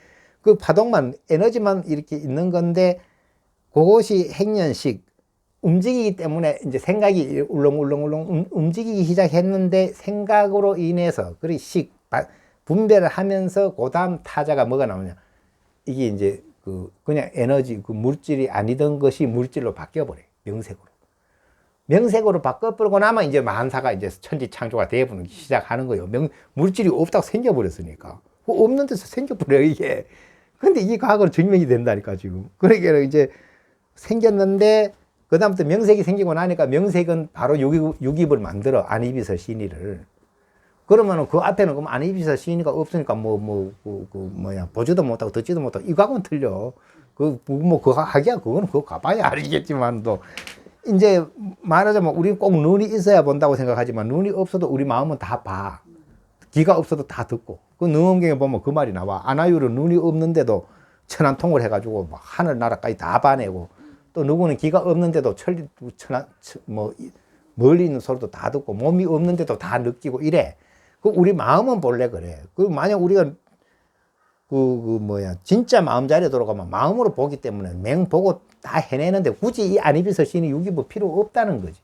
그 파동만, 에너지만 이렇게 있는 건데, 그것이 행연식, 움직이기 때문에 이제 생각이 울렁울렁울렁 움직이기 시작했는데, 생각으로 인해서, 그리고 분배를 하면서, 그 다음 타자가 뭐가 나오냐. 이게 이제 그냥 에너지, 그 물질이 아니던 것이 물질로 바뀌어버려요. 명색으로. 명색으로 바꿔버리고 나면 이제 만사가 이제 천지창조가 되어버리기 시작하는 거예요. 물질이 없다고 생겨버렸으니까. 없는 데서 생겨버려요, 이게. 근데 이게 과학으로 증명이 된다니까, 지금. 그러니까 이제 생겼는데, 그다음부터 명색이 생기고 나니까 명색은 바로 유깁을 만들어. 안이비서 신의를. 그러면은 그 앞에는 그럼 안이비서 신의가 없으니까 보지도 못하고 듣지도 못하고 이거하고는 틀려. 그거 하기야 그거는 그거 가봐야 알겠지만 또 이제 말하자면 우리 꼭 눈이 있어야 본다고 생각하지만 눈이 없어도 우리 마음은 다 봐. 귀가 없어도 다 듣고. 그 능엄경에 보면 그 말이 나와. 아나유는 눈이 없는데도 천안통을 해가지고 막 하늘나라까지 다 봐내고 또 누구는 귀가 없는데도 멀리 있는 소리도 다 듣고 몸이 없는데도 다 느끼고 이래. 우리 마음은 본래 그래. 만약 우리가 진짜 마음자리에 들어가면 마음으로 보기 때문에 맹보고 다 해내는데 굳이 이 안이비서 신의 유깁은 필요 없다는 거지.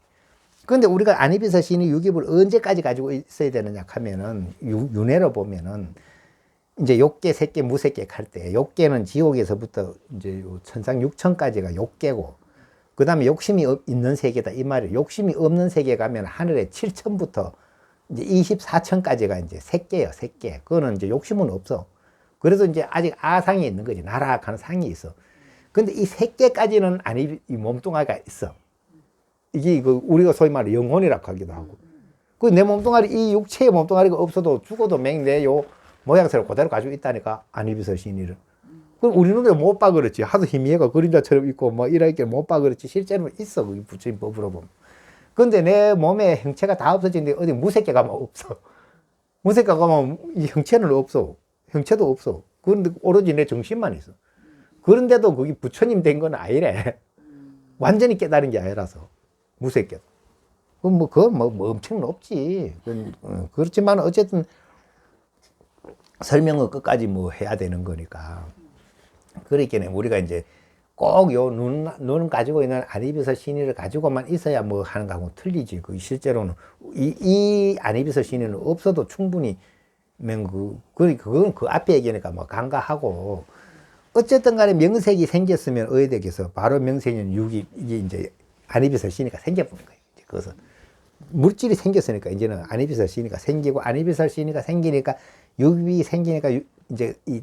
근데 우리가 안이비서 신의 유깁을 언제까지 가지고 있어야 되느냐 하면은, 윤회로 보면은, 이제 욕계, 색계, 무색계 할 때, 욕계는 지옥에서부터 이제 천상 6천까지가 욕계고, 그 다음에 욕심이 있는 세계다. 이 말이에요. 욕심이 없는 세계 가면 하늘에 7천부터 이제 24천까지가 이제 색계예요, 색계. 그거는 이제 욕심은 없어. 그래서 이제 아직 아상이 있는 거지. 나락하는 상이 있어. 근데 이 색계까지는 아니, 이 몸뚱아리가 있어. 이게 우리가 소위 말해 영혼이라고 하기도 하고. 그 내 몸뚱아리, 이 육체의 몸뚱아리가 없어도 죽어도 맹 내 요 모양새를 그대로 가지고 있다니까. 안이비서 신의를. 그럼 우리 눈에 못 봐 그렇지. 하도 희미해가 그림자처럼 있고 뭐 이렇게 못 봐 그렇지. 실제로는 있어. 그 부처님 법으로 보면. 근데 내 몸에 형체가 다 없어지는데 어디 무색계 가면 없어. 무색계 가면 이 형체는 없어. 형체도 없어. 그런데 오로지 내 정신만 있어. 그런데도 그게 부처님 된 건 아니래. 완전히 깨달은 게 아니라서. 무색계. 그건 뭐 엄청 높지. 그렇지만 어쨌든 설명을 끝까지 뭐 해야 되는 거니까. 그렇기 때문에 우리가 이제 꼭 요 눈 가지고 있는 아니비서 신의를 가지고만 있어야 뭐 하는 거하고 틀리지. 그 실제로는 이 아니비서 신의는 없어도 충분히 그건 그 앞에 얘기니까 뭐 간과하고 어쨌든 간에 명색이 생겼으면 어디 되겠어. 바로 명색은 이게 이제 아니비서 신의가 생겨보는 거예요. 그것은 물질이 생겼으니까 이제는 아니비서 신의가 생기고 아니비서 신의가 생기니까 육이 생기니까 이제 이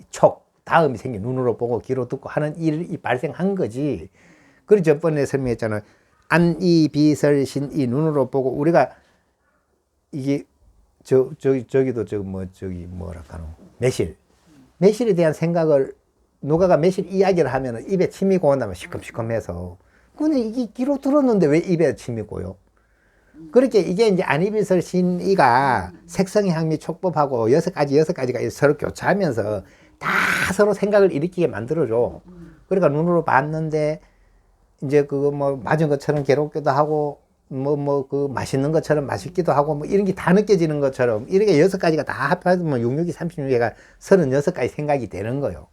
촉 다음이 생겨 눈으로 보고 귀로 듣고 하는 일이 발생한 거지. 그리고 저번에 설명했잖아. 안이비설신 이 눈으로 보고 우리가 이게 저기도 뭐랄까노 매실에 대한 생각을 누가가 매실 이야기를 하면 입에 침이 고온다면 시큼시큼해서 근데 이게 귀로 들었는데 왜 입에 침이 고요? 그렇게 이게 이제 안이비설 신이가 색성의 향미 촉법하고 여섯 가지가 서로 교차하면서 다 서로 생각을 일으키게 만들어줘. 그러니까 눈으로 봤는데 이제 그거 뭐 맞은 것처럼 괴롭기도 하고 그 맛있는 것처럼 맛있기도 하고 뭐 이런 게 다 느껴지는 것처럼 이렇게 여섯 가지가 다 합하면 66이 36개가 36가지 생각이 되는 거예요.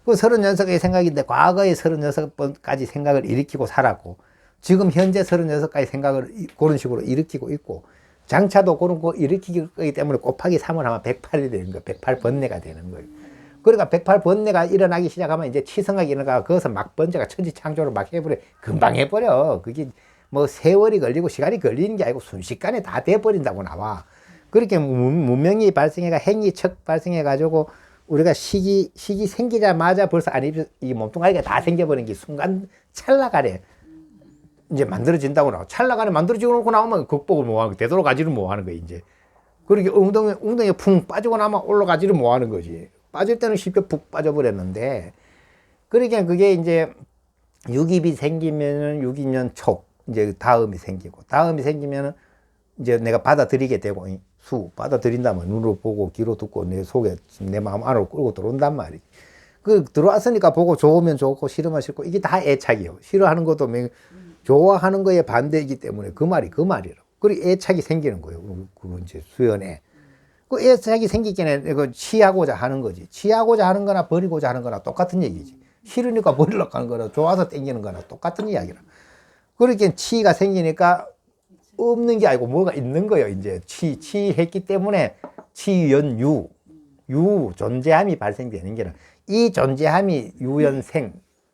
그 36가지 생각인데 과거에 36가지 생각을 일으키고 살았고 지금 현재 36가지 생각을 그런 식으로 일으키고 있고 장차도 그런 거 일으키기 때문에 곱하기 3을 하면 108이 되는 거예요. 108번뇌가 되는 거예요. 그러니까 108번뇌가 일어나기 시작하면 이제 치성하기 일어나가 거기서 막 번뇌가 천지창조를 막 해버려. 금방 해버려. 그게 뭐 세월이 걸리고 시간이 걸리는 게 아니고 순식간에 다 돼버린다고 나와. 그렇게 문명이 발생해가 행위 척 발생해가지고 우리가 식이 생기자마자 벌써 이 몸뚱아리가 다 생겨버린 게 순간 찰나간에 이제 만들어진다고 나와. 찰나간에 만들어지고 놓고 나오면 극복을 못 하는 거, 되돌아가지를 못 하는 거야, 이제. 그렇게 엉덩이에 풍 빠지고 나면 올라가지를 못 하는 거지. 빠질 때는 쉽게 푹 빠져버렸는데, 그러니까 그게 이제 육입이 생기면은 6이면 촉, 이제 다음이 생기고, 다음이 생기면은 이제 내가 받아들이게 되고, 받아들인다면 눈으로 보고, 귀로 듣고, 내 속에, 내 마음 안으로 끌고 들어온단 말이지. 들어왔으니까 보고 좋으면 좋고, 싫으면 싫고, 이게 다 애착이에요. 싫어하는 것도 좋아하는 거에 반대이기 때문에 그 말이라. 그리고 애착이 생기는 거예요. 그 이제 수연에. 그 애착이 생기기에는 이거 취하고자 하는 거지. 취하고자 하는 거나 버리고자 하는 거나 똑같은 얘기지. 싫으니까 버리려고 하는 거나 좋아서 땡기는 거나 똑같은 이야기라. 그렇게 치가 생기니까 없는 게 아니고 뭐가 있는 거예요. 이제 치했기 때문에 치연유, 존재함이 발생되는 게는 이 존재함이 유연생,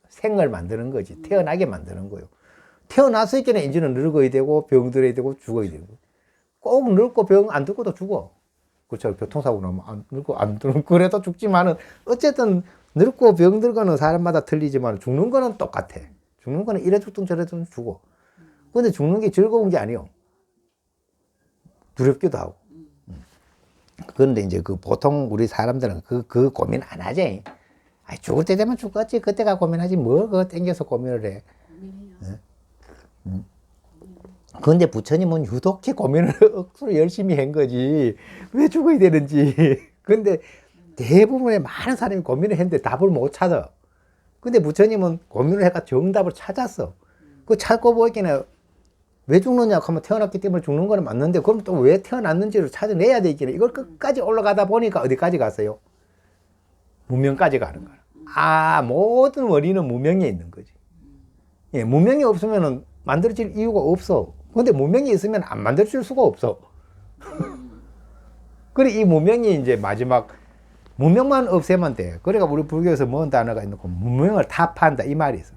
생을 만드는 거지. 태어나게 만드는 거예요. 태어났을 때는 이제는 늙어야 되고 병들어야 되고 죽어야 되고 꼭 늙고 병 안 들고도 죽어. 그렇죠. 교통사고 나면 안 늙고 안 들고 그래도 죽지만은 어쨌든 늙고 병들거는 사람마다 틀리지만 죽는 거는 똑같아. 죽는 거는 이래 죽든 저래 죽든 죽어. 근데 죽는 게 즐거운 게 아니요. 두렵기도 하고. 그런데 이제 그 보통 우리 사람들은 그 고민 안 하지. 죽을 때 되면 죽겠지. 그때가 고민하지. 뭐 그거 땡겨서 고민을 해. 그런데 부처님은 유독히 고민을 억수로 열심히 한 거지. 왜 죽어야 되는지. 근데 대부분의 많은 사람이 고민을 했는데 답을 못 찾아. 근데 부처님은 고민을 해가 정답을 찾았어. 그 찾고 보기에는 왜 죽느냐 하면 태어났기 때문에 죽는 거는 맞는데 그럼 또 왜 태어났는지를 찾아내야 되겠네. 이걸 끝까지 올라가다 보니까 어디까지 갔어요? 무명까지 가는 거야. 모든 원인은 무명에 있는 거지. 예, 무명이 없으면 만들어질 이유가 없어. 근데 무명이 있으면 안 만들어질 수가 없어. 그래, 이 무명이 이제 마지막, 무명만 없애면 돼. 그러니까 우리 불교에서 뭔 단어가 있는 거, 무명을 타파한다. 이 말이 있어.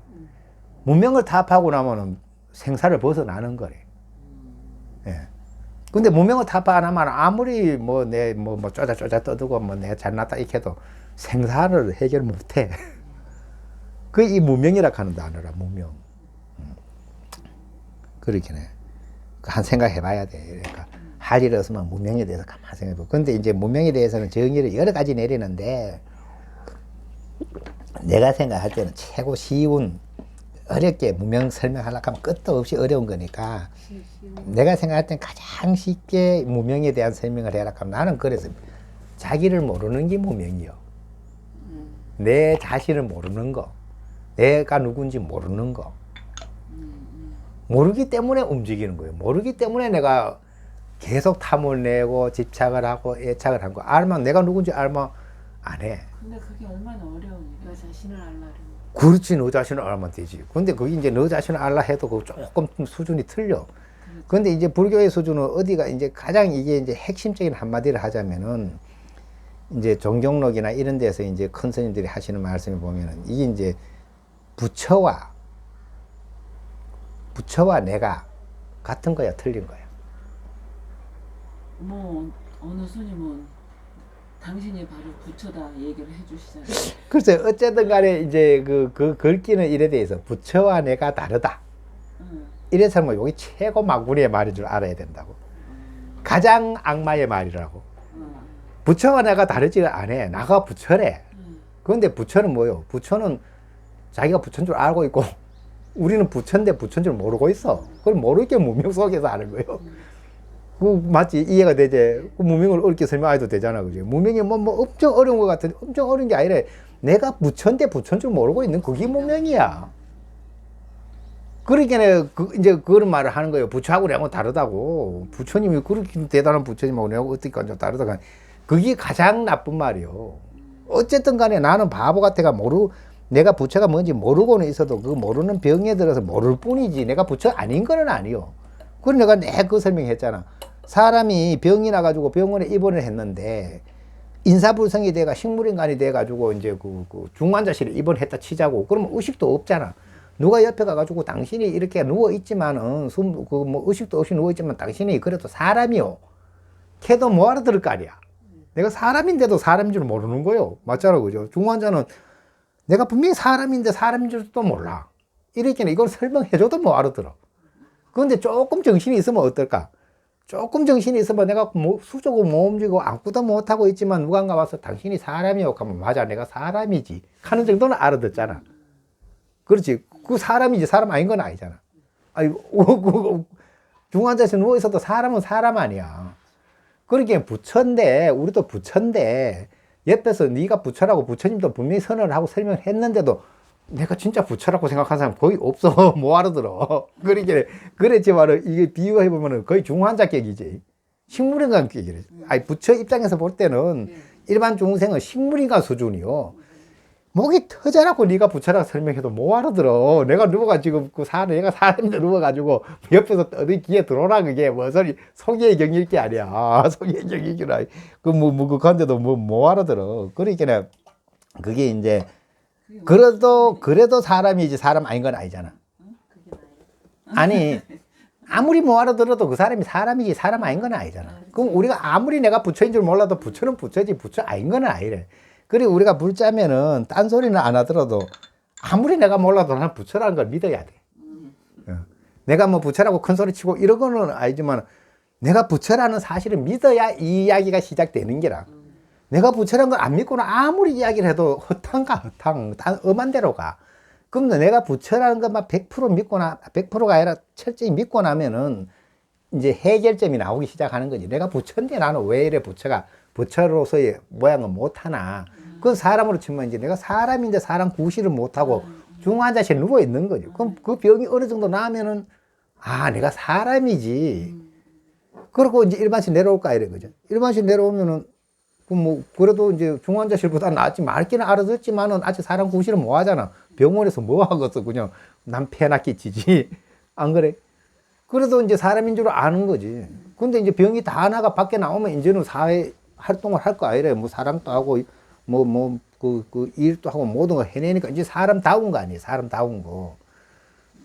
무명을 타파하고 나면은 생사를 벗어나는 거래. 예. 근데 무명을 타파 안 하면 아무리 쪼자 떠들고 내가 잘났다 이렇게 해도 생사를 해결 못 해. 이 무명이라 하는 단어라, 무명. 그렇긴 해. 한 생각 해봐야 돼. 그러니까 할 일 없으면 무명에 대해서 가만히 생각해보고. 근데 이제 무명에 대해서는 정의를 여러 가지 내리는데 내가 생각할 때는 최고 쉬운, 어렵게 무명 설명하려고 하면 끝도 없이 어려운 거니까 내가 생각할 땐 가장 쉽게 무명에 대한 설명을 해라 하면 나는 그래서 자기를 모르는 게 무명이요. 내 자신을 모르는 거, 내가 누군지 모르는 거. 모르기 때문에 움직이는 거예요. 모르기 때문에 내가 계속 탐을 내고 집착을 하고 애착을 한 거. 알면 내가 누군지 알면 안 해. 근데 그게 얼마나 어려운 일이야. 너 자신을 알라는. 그렇지, 너 자신을 알면 되지. 근데 그게 이제 너 자신을 알라 해도 그 조금 수준이 틀려. 근데 이제 불교의 수준은 어디가 이제 가장 이게 이제 핵심적인 한마디를 하자면은 이제 정경록이나 이런 데서 이제 큰 스님들이 하시는 말씀을 보면은 이게 이제 부처와 내가 같은 거야, 틀린 거야. 뭐 어느 스님은 당신이 바로 부처다 얘기를 해주시잖아요. 글쎄, 어쨌든 간에 이제 그 글귀는 이래 돼 있어. 부처와 내가 다르다. 이래서 뭐 여기 최고 마구니의 말인 줄 알아야 된다고. 가장 악마의 말이라고. 부처와 내가 다르지가 않아. 나가 부처래. 그런데 부처는 뭐요? 부처는 자기가 부처인 줄 알고 있고 우리는 부처인데 부처인 줄 모르고 있어. 그걸 모르게 무명 속에서 하는 거예요. 그 맞지? 이해가 되지? 그 무명을 어렵게 설명해도 되잖아. 그지? 무명이 뭐 엄청 어려운 것 같은데 엄청 어려운 게 아니라 내가 부처인데 부처인 줄 모르고 있는 그게 무명이야. 그러니까 이제 그런 말을 하는 거예요. 부처하고 내하고 다르다고. 부처님이 그렇게 대단한 부처님하고 내하고 어떻게 좀 다르다가 그게 가장 나쁜 말이요. 어쨌든 간에 나는 바보 같아가 내가 부처가 뭔지 모르고는 있어도 그 모르는 병에 들어서 모를 뿐이지 내가 부처 아닌 거는 아니요. 그래서 내가 그 설명했잖아. 사람이 병이 나가지고 병원에 입원을 했는데 인사불성이 돼가 식물인간이 돼가지고 이제 그 중환자실에 입원했다 치자고. 그러면 의식도 없잖아. 누가 옆에 가가지고 당신이 이렇게 누워있지만은 의식도 없이 누워있지만 당신이 그래도 사람이요. 걔도 뭐 알아들을 거 아니야. 내가 사람인데도 사람인 줄 모르는 거요. 맞잖아. 그죠? 중환자는 내가 분명히 사람인데 사람인 줄도 몰라. 이렇게 이걸 설명해줘도 못 알아들어. 그런데 조금 정신이 있으면 어떨까? 조금 정신이 있으면 내가 수저고 못 움직이고 아무것도 못하고 있지만 누군가 와서 당신이 사람이요 하면 맞아, 내가 사람이지 하는 정도는 알아듣잖아. 그렇지. 그 사람이지 사람 아닌 건 아니잖아. 아니, 중환자실에 누워있어도 사람은 사람 아니야. 그러기엔 부처인데 우리도 부처인데 옆에서 네가 부처라고 부처님도 분명히 선언을 하고 설명을 했는데도 내가 진짜 부처라고 생각하는 사람 거의 없어. 뭐 알아들어. 그랬지만은 이게 비유해보면은 거의 중환자격이지. 식물인간격이래. 아니, 부처 입장에서 볼 때는 일반 중생은 식물인간 수준이요. 목이 터져라고 네가 부처라고 설명해도 뭐 알아들어. 내가 누워가지고 내가 사람인데 누워가지고 옆에서 어디 귀에 들어오라 그게 뭐 소리 소개의 경일 게 아니야. 소개의 경일기라. 그간데도 뭐 알아들어. 그러니까 그게 이제 그래도 사람이지 사람 아닌 건 아니잖아. 아니 아무리 뭐 알아들어도 그 사람이 사람이지 사람 아닌 건 아니잖아. 그럼 우리가 아무리 내가 부처인 줄 몰라도 부처는 부처지 부처 아닌 건 아니래. 그리고 우리가 불자면은 딴소리는 안 하더라도 아무리 내가 몰라도 나는 부처라는 걸 믿어야 돼. 내가 뭐 부처라고 큰 소리 치고 이런 거는 아니지만 내가 부처라는 사실을 믿어야 이 이야기가 시작되는 게라. 내가 부처라는 걸 안 믿고는 아무리 이야기를 해도 허탕가 엄한 대로 가. 그럼 내가 부처라는 것만 100% 믿거나 100%가 아니라 철저히 믿고 나면은 이제 해결점이 나오기 시작하는 거지. 내가 부처인데 나는 왜 이래 부처로서의 모양을 못하나. 그 사람으로 치면 이제 내가 사람인데 사람 구실을 못하고 중환자실에 누워 있는 거죠. 그럼 그 병이 어느 정도 나면은 내가 사람이지. 그리고 이제 일반실 내려올까 이런 거죠. 일반실 내려오면은 그래도 이제 중환자실보다 낫지. 말기는 알아듣지만은 아직 사람 구실을 못 하잖아. 병원에서 뭐 하겠어. 그냥 남 패나 끼치지. 안 그래? 그래도 이제 사람인 줄 아는 거지. 근데 이제 병이 다 나가 밖에 나오면 이제는 사회 활동을 할 거 아니래. 뭐 사람도 하고 일도 하고 모든 걸 해내니까 이제 사람다운 거 아니에요. 사람다운 거.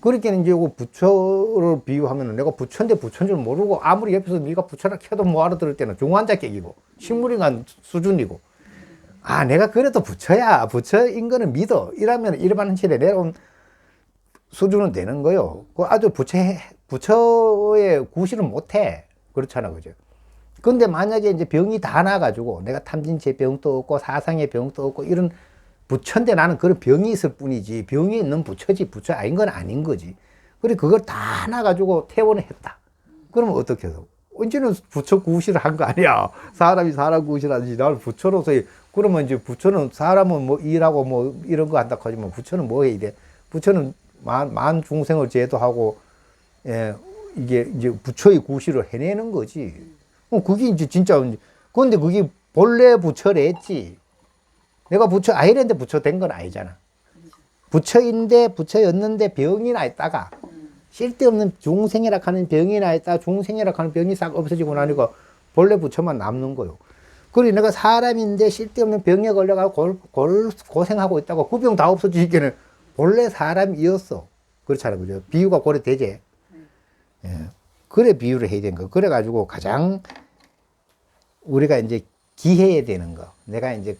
그러니까 이제 이거 부처를 비유하면 내가 부처인데 부처인 줄 모르고 아무리 옆에서 네가 부처라 켜도 뭐 알아들을 때는 중환자격이고 식물인간 수준이고 내가 그래도 부처야. 부처인 거는 믿어. 이러면 일반 현실에 내려온 수준은 되는 거요. 그 아주 부처의 구실은 못해. 그렇잖아. 그죠? 근데 만약에 이제 병이 다 나가지고 내가 탐진치의 병도 없고 사상의 병도 없고 이런 부처인데 나는 그런 병이 있을 뿐이지 병이 있는 부처지 부처 아닌 건 아닌 거지. 그래 그걸 다 하나 가지고 퇴원을 했다. 그러면 어떻게 해서? 언제는 부처 구실을 한 거 아니야. 사람이 사람 구실하지. 나는 부처로서의 그러면 이제 부처는 사람은 뭐 일하고 뭐 이런 거 한다 하지만 부처는 뭐 해야 돼? 부처는 만 중생을 제도하고 예, 이게 이제 부처의 구실을 해내는 거지. 그게 이제 진짜 그런데 그게 본래 부처랬지. 내가 부처 아이랜데 부처 된 건 아니잖아. 부처인데 부처였는데 병이 나 있다가 쓸데없는 중생이라 하는 병이 나 있다. 중생이라 하는 병이 싹 없어지고 나니까 본래 부처만 남는 거요. 그리고 내가 사람인데 쓸데없는 병에 걸려가고 고생하고 있다고 그 병 다 없어지기에는 본래 사람이었어. 그렇잖아. 그죠? 비유가 고래 되지. 예. 그래 비유를 해야 되는 거. 그래가지고 가장 우리가 이제 기해야 되는 거. 내가 이제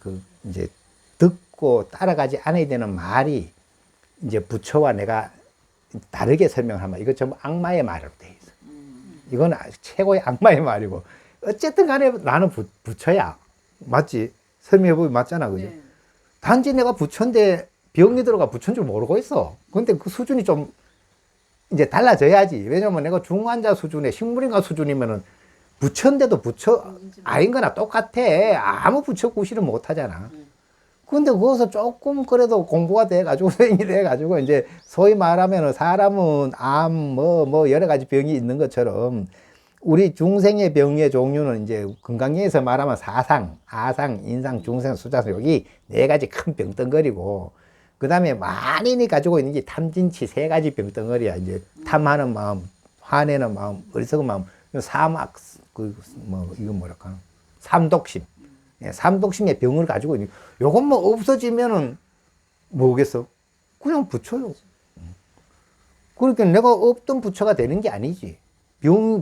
이제 듣고 따라가지 않아야 되는 말이 이제 부처와 내가 다르게 설명을 하면 이거 전부 악마의 말로 돼 있어. 이건 최고의 악마의 말이고. 어쨌든 간에 나는 부처야. 맞지? 설명해보면 맞잖아. 그죠? 네. 단지 내가 부처인데 병이 들어가 부처인 줄 모르고 있어. 근데 그 수준이 좀 이제 달라져야지. 왜냐면 내가 중환자 수준에 식물인간 수준이면은 부처인데도 부처 아닌 거나 똑같아. 아무 부처 구실을 못 하잖아. 근데 거기서 조금 그래도 공부가 돼가지고, 생이 돼가지고, 이제 소위 말하면은 사람은 암, 뭐 여러 가지 병이 있는 것처럼 우리 중생의 병의 종류는 이제 건강에서 말하면 사상, 아상, 인상, 중생, 수자상 여기 네 가지 큰 병덩어리고 그 다음에 만인이 가지고 있는 게 탐진치 세 가지 병덩어리야. 이제 탐하는 마음, 화내는 마음, 어리석은 마음, 사막, 이거 뭐랄까, 삼독심. 예, 삼독심의 병을 가지고 있는 요것만 없어지면은 뭐겠어? 그냥 부처요. 그러니까 내가 없던 부처가 되는 게 아니지.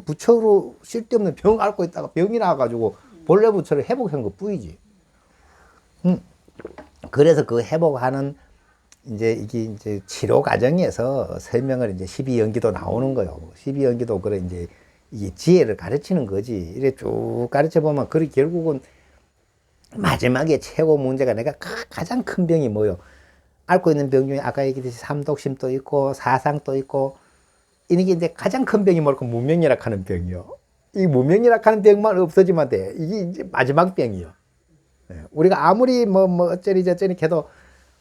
부처로 쓸데없는 병 앓고 있다가 병이 나와가지고 본래 부처를 회복한 것 뿐이지. 그래서 그 회복하는 이제 이게 치료 과정에서 설명을 이제 12연기도 나오는 거요. 12연기도 그래 이제 이게 지혜를 가르치는 거지. 이래 쭉 가르쳐 보면 그게 결국은 마지막에 최고 문제가 내가 가장 큰 병이 뭐요? 앓고 있는 병 중에 아까 얘기했듯이 삼독심도 있고 사상도 있고 이게 이제 가장 큰 병이 뭐랄까 무명이라 하는 병이요. 이 무명이라 하는 병만 없어지면 돼. 이게 이제 마지막 병이요. 우리가 아무리 뭐 어쩌니 저쩌니 해도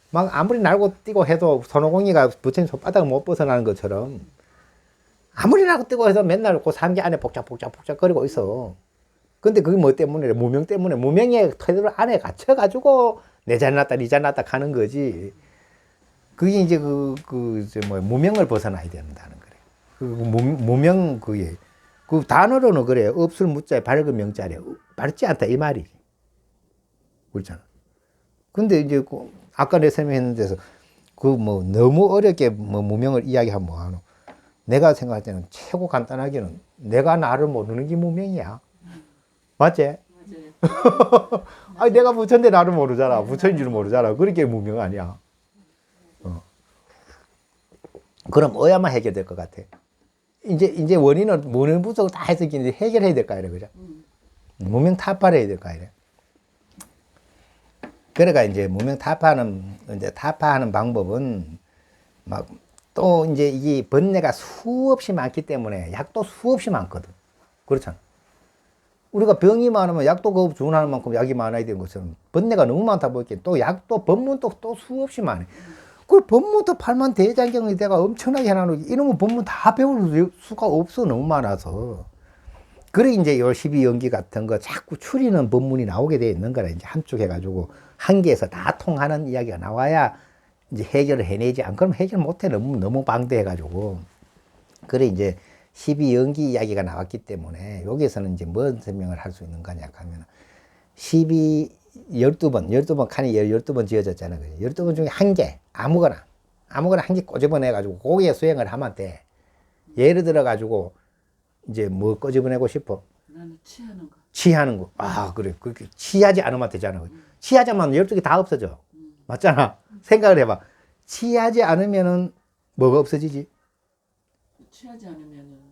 막 아무리 날고 뛰고 해도 손오공이가 부처님 손바닥을 못 벗어나는 것처럼 아무리 날고 뛰고 해서 맨날 그 삼계 안에 복잡거리고 있어. 근데 그게 뭐 때문에? 무명 때문에. 무명의 태도를 안에 갇혀가지고 내 잘났다, 니 잘났다 하는 거지. 그게 이제 무명을 벗어나야 된다는 거래. 무명, 그 단어로는 그래. 없을 무자에 밝은 명자래. 밝지 않다, 이 말이. 그렇잖아. 근데 이제 아까 내 설명했는 데서 너무 어렵게 무명을 이야기하면 뭐하노? 내가 생각할 때는 최고 간단하게는 내가 나를 모르는 게 무명이야. 맞지? 맞아요. 아니, 내가 부처인데 나를 모르잖아. 부처인 줄 모르잖아. 그렇게 무명 아니야. 그럼 어야만 해결될 것 같아. 이제 원인 분석을 다 해서 이제 해결해야 될 거 아니야, 그죠? 무명 타파를 해야 될 거 아니야. 그러니까 이제 무명 타파하는 방법은 또 이제 이게 번뇌가 수없이 많기 때문에 약도 수없이 많거든. 그렇잖아. 우리가 병이 많으면 약도 그 주문하는 만큼 약이 많아야 되는 것처럼 번뇌가 너무 많다 보니까 또 약도 법문도 또 수없이 많아. 그 법문도 팔만 대장경이 내가 엄청나게 해놔놓고 이놈은 법문 다 배울 수가 없어. 너무 많아서. 그래 이제 요 12연기 같은 거 자꾸 추리는 법문이 나오게 돼 있는 거라. 이제 한쪽 해가지고 한 개에서 다 통하는 이야기가 나와야 이제 해결을 해내지. 안 그러면 해결 못해. 너무 방대해가지고. 그래 이제 12연기 이야기가 나왔기 때문에 여기에서는 이제 뭔 설명을 할 수 있는 거냐 하면 12번 칸이 12번 지어졌잖아요. 12번 중에 한 개, 아무거나 한 개 꼬집어내가지고 거기에 수행을 하면 돼. 예를 들어가지고 이제 뭐 꼬집어내고 싶어? 나는 취하는 거. 취하는 거. 아, 그래. 그렇게 취하지 않으면 되잖아. 취하자면 12개 다 없어져. 맞잖아. 생각을 해봐. 취하지 않으면은 뭐가 없어지지? 취하지 않으면은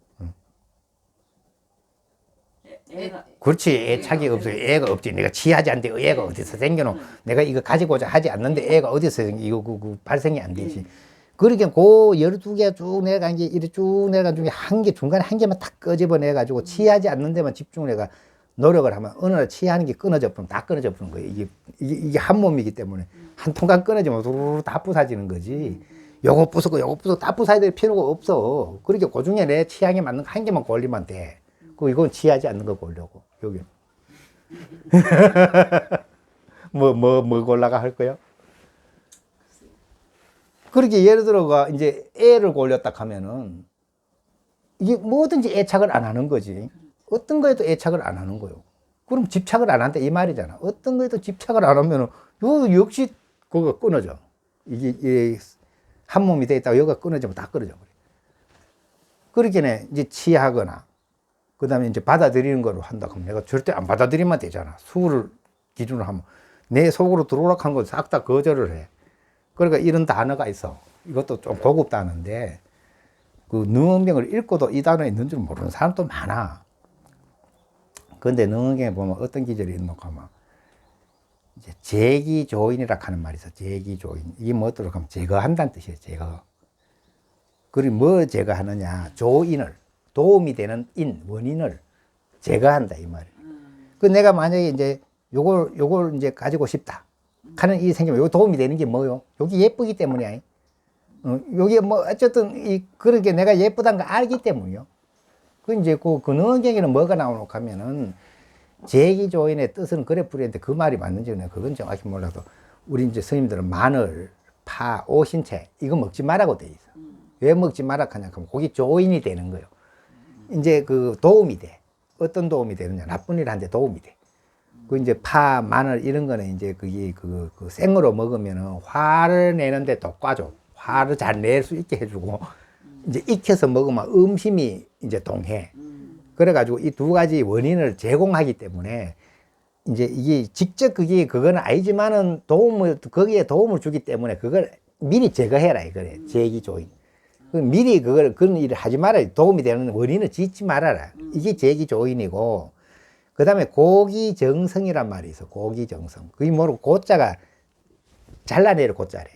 그렇지. 애착이 없어. 애가 없지. 내가 취하지 않는데 애가 어디서 생겨노. 내가 이거 가지고자 하지 않는데 애가 어디서 이거 발생이 안 되지. 그러니까 그 12개 쭉 내려간 게 이렇게 쭉 내려간 중에 한 개, 중간에 한 개만 탁 끄집어내가지고 취하지 않는 데만 집중을 해가 노력을 하면 어느 날 취하는 게 끊어져 버리면 다 끊어져 버리는 거예요. 이게 한 몸이기 때문에 한 통간 끊어지면 두루루 다 부사지는 거지. 요거 부수고 요거 부수고 다 부사야 될 필요가 없어. 그러니까 그 중에 내 취향에 맞는 거 한 개만 골리면 돼. 그 이건 취하지 않는 거 고르려고. 여기. 뭐 골라가 할 거야? 그렇게 예를 들어가 이제 애를 골렸다 하면은 이게 뭐든지 애착을 안 하는 거지. 어떤 거에도 애착을 안 하는 거요. 그럼 집착을 안 한다 이 말이잖아. 어떤 거에도 집착을 안 하면은 요 역시 그거 끊어져. 이게 한 몸이 돼 있다가 여기가 끊어지면 다 끊어져 버려. 그렇게 이제 취하거나 그 다음에 이제 받아들이는 거로 한다 그러면 내가 절대 안 받아들이면 되잖아. 수를 기준으로 하면 내 속으로 들어오라 하는 거 싹 다 거절을 해. 그러니까 이런 단어가 있어. 이것도 좀 고급 단어인데 그 능언경을 읽고도 이 단어에 있는 줄 모르는 사람도 많아. 그런데 능언경에 보면 어떤 기절이 있노 하면 이제 제기조인이라 하는 말이 있어. 제기조인. 이게 뭐더라 하면 제거한다는 뜻이에요. 제거. 그리고 뭐 제거하느냐. 조인을 도움이 되는 원인을 제거한다 이 말이에요. 그 내가 만약에 이제 요걸 이제 가지고 싶다 하는 일이 생기면 요 도움이 되는 게 뭐요? 여기 예쁘기 때문이야. 여기 뭐 어쨌든 그렇게 내가 예쁘다는 거 알기 때문이요. 그 이제 그 능언경에는 뭐가 나오노 하면은 제기조인의 뜻은 그래 부르는데 그 말이 맞는지는 그건 정확히 몰라도 우리 이제 스님들은 마늘, 파, 오신채 이거 먹지 말라고 돼 있어. 왜 먹지 말라 하냐 하면 거기 조인이 되는 거예요. 이제 그 도움이 돼. 어떤 도움이 되느냐? 나쁜 일 하는데 도움이 돼. 그 이제 파, 마늘 이런 거는 이제 그게 그 생으로 먹으면은 화를 내는데 독과죠. 화를 잘 낼 수 있게 해주고 이제 익혀서 먹으면 음심이 이제 동해. 그래가지고 이 두 가지 원인을 제공하기 때문에 이제 이게 직접 그거는 아니지만은 거기에 도움을 주기 때문에 그걸 미리 제거해라 이거래. 제기조인. 미리 그런 일을 하지 말아라. 도움이 되는 원인을 짓지 말아라. 이게 제기조인이고, 그 다음에 고기정성이란 말이 있어. 고기정성. 그게 뭐로 고자가 잘라내려 고자래.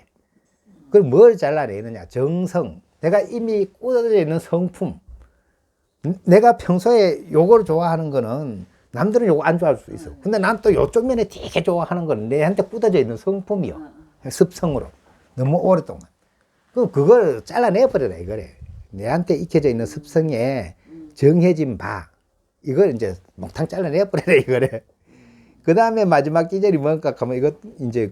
그럼 뭘 잘라내느냐? 정성. 내가 이미 꽂아져 있는 성품. 내가 평소에 요걸 좋아하는 거는 남들은 요거 안 좋아할 수 있어. 근데 난 또 요쪽 면에 되게 좋아하는 거는 내한테 꽂아져 있는 성품이요. 습성으로. 너무 오랫동안. 그럼 그걸 잘라내버려라 이거래. 내한테 익혀져 있는 습성에 정해진 바 이걸 이제 몽탕 잘라내버려라 이거래. 그 다음에 마지막 기절이 뭔가 하면 이것 이제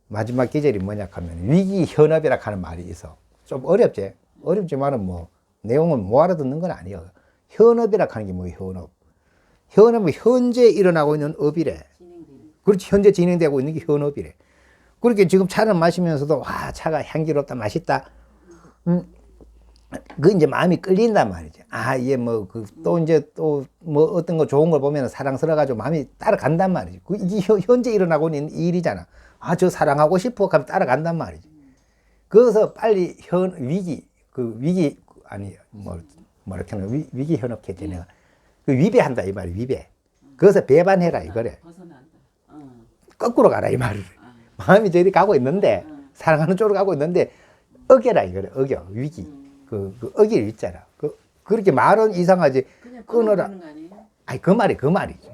마지막 기절이 뭐냐 하면 위기현업이라 하는 말이 있어. 좀 어렵지? 어렵지만은 뭐 내용은 못 알아듣는 건 아니에요. 현업이라 하는 게 뭐예요? 현업. 현업은 현재 일어나고 있는 업이래. 그렇지. 현재 진행되고 있는 게 현업이래. 그렇게 지금 차를 마시면서도 와 차가 향기롭다 맛있다. 그 이제 마음이 끌린단 말이지. 아 이게 또 이제 또 뭐 어떤 거 좋은 걸 보면 사랑스러워가지고 마음이 따라간단 말이지. 이게 현재 일어나고 있는 일이잖아. 아 저 사랑하고 싶어 하면 따라간단 말이지. 그래서 빨리 위기 아니 뭐렇게 하면 위기 현업했지 내가. 그 위배한다 이 말이 위배. 그래서 배반해라 이거래. 거꾸로 가라 이 말을. 마음이 저리 가고 있는데 사랑하는 쪽으로 가고 있는데 어겨라 이거래. 어겨 위기. 그 어길 있잖아. 그렇게 말은 이상하지. 끊어라. 아니 그 말이지.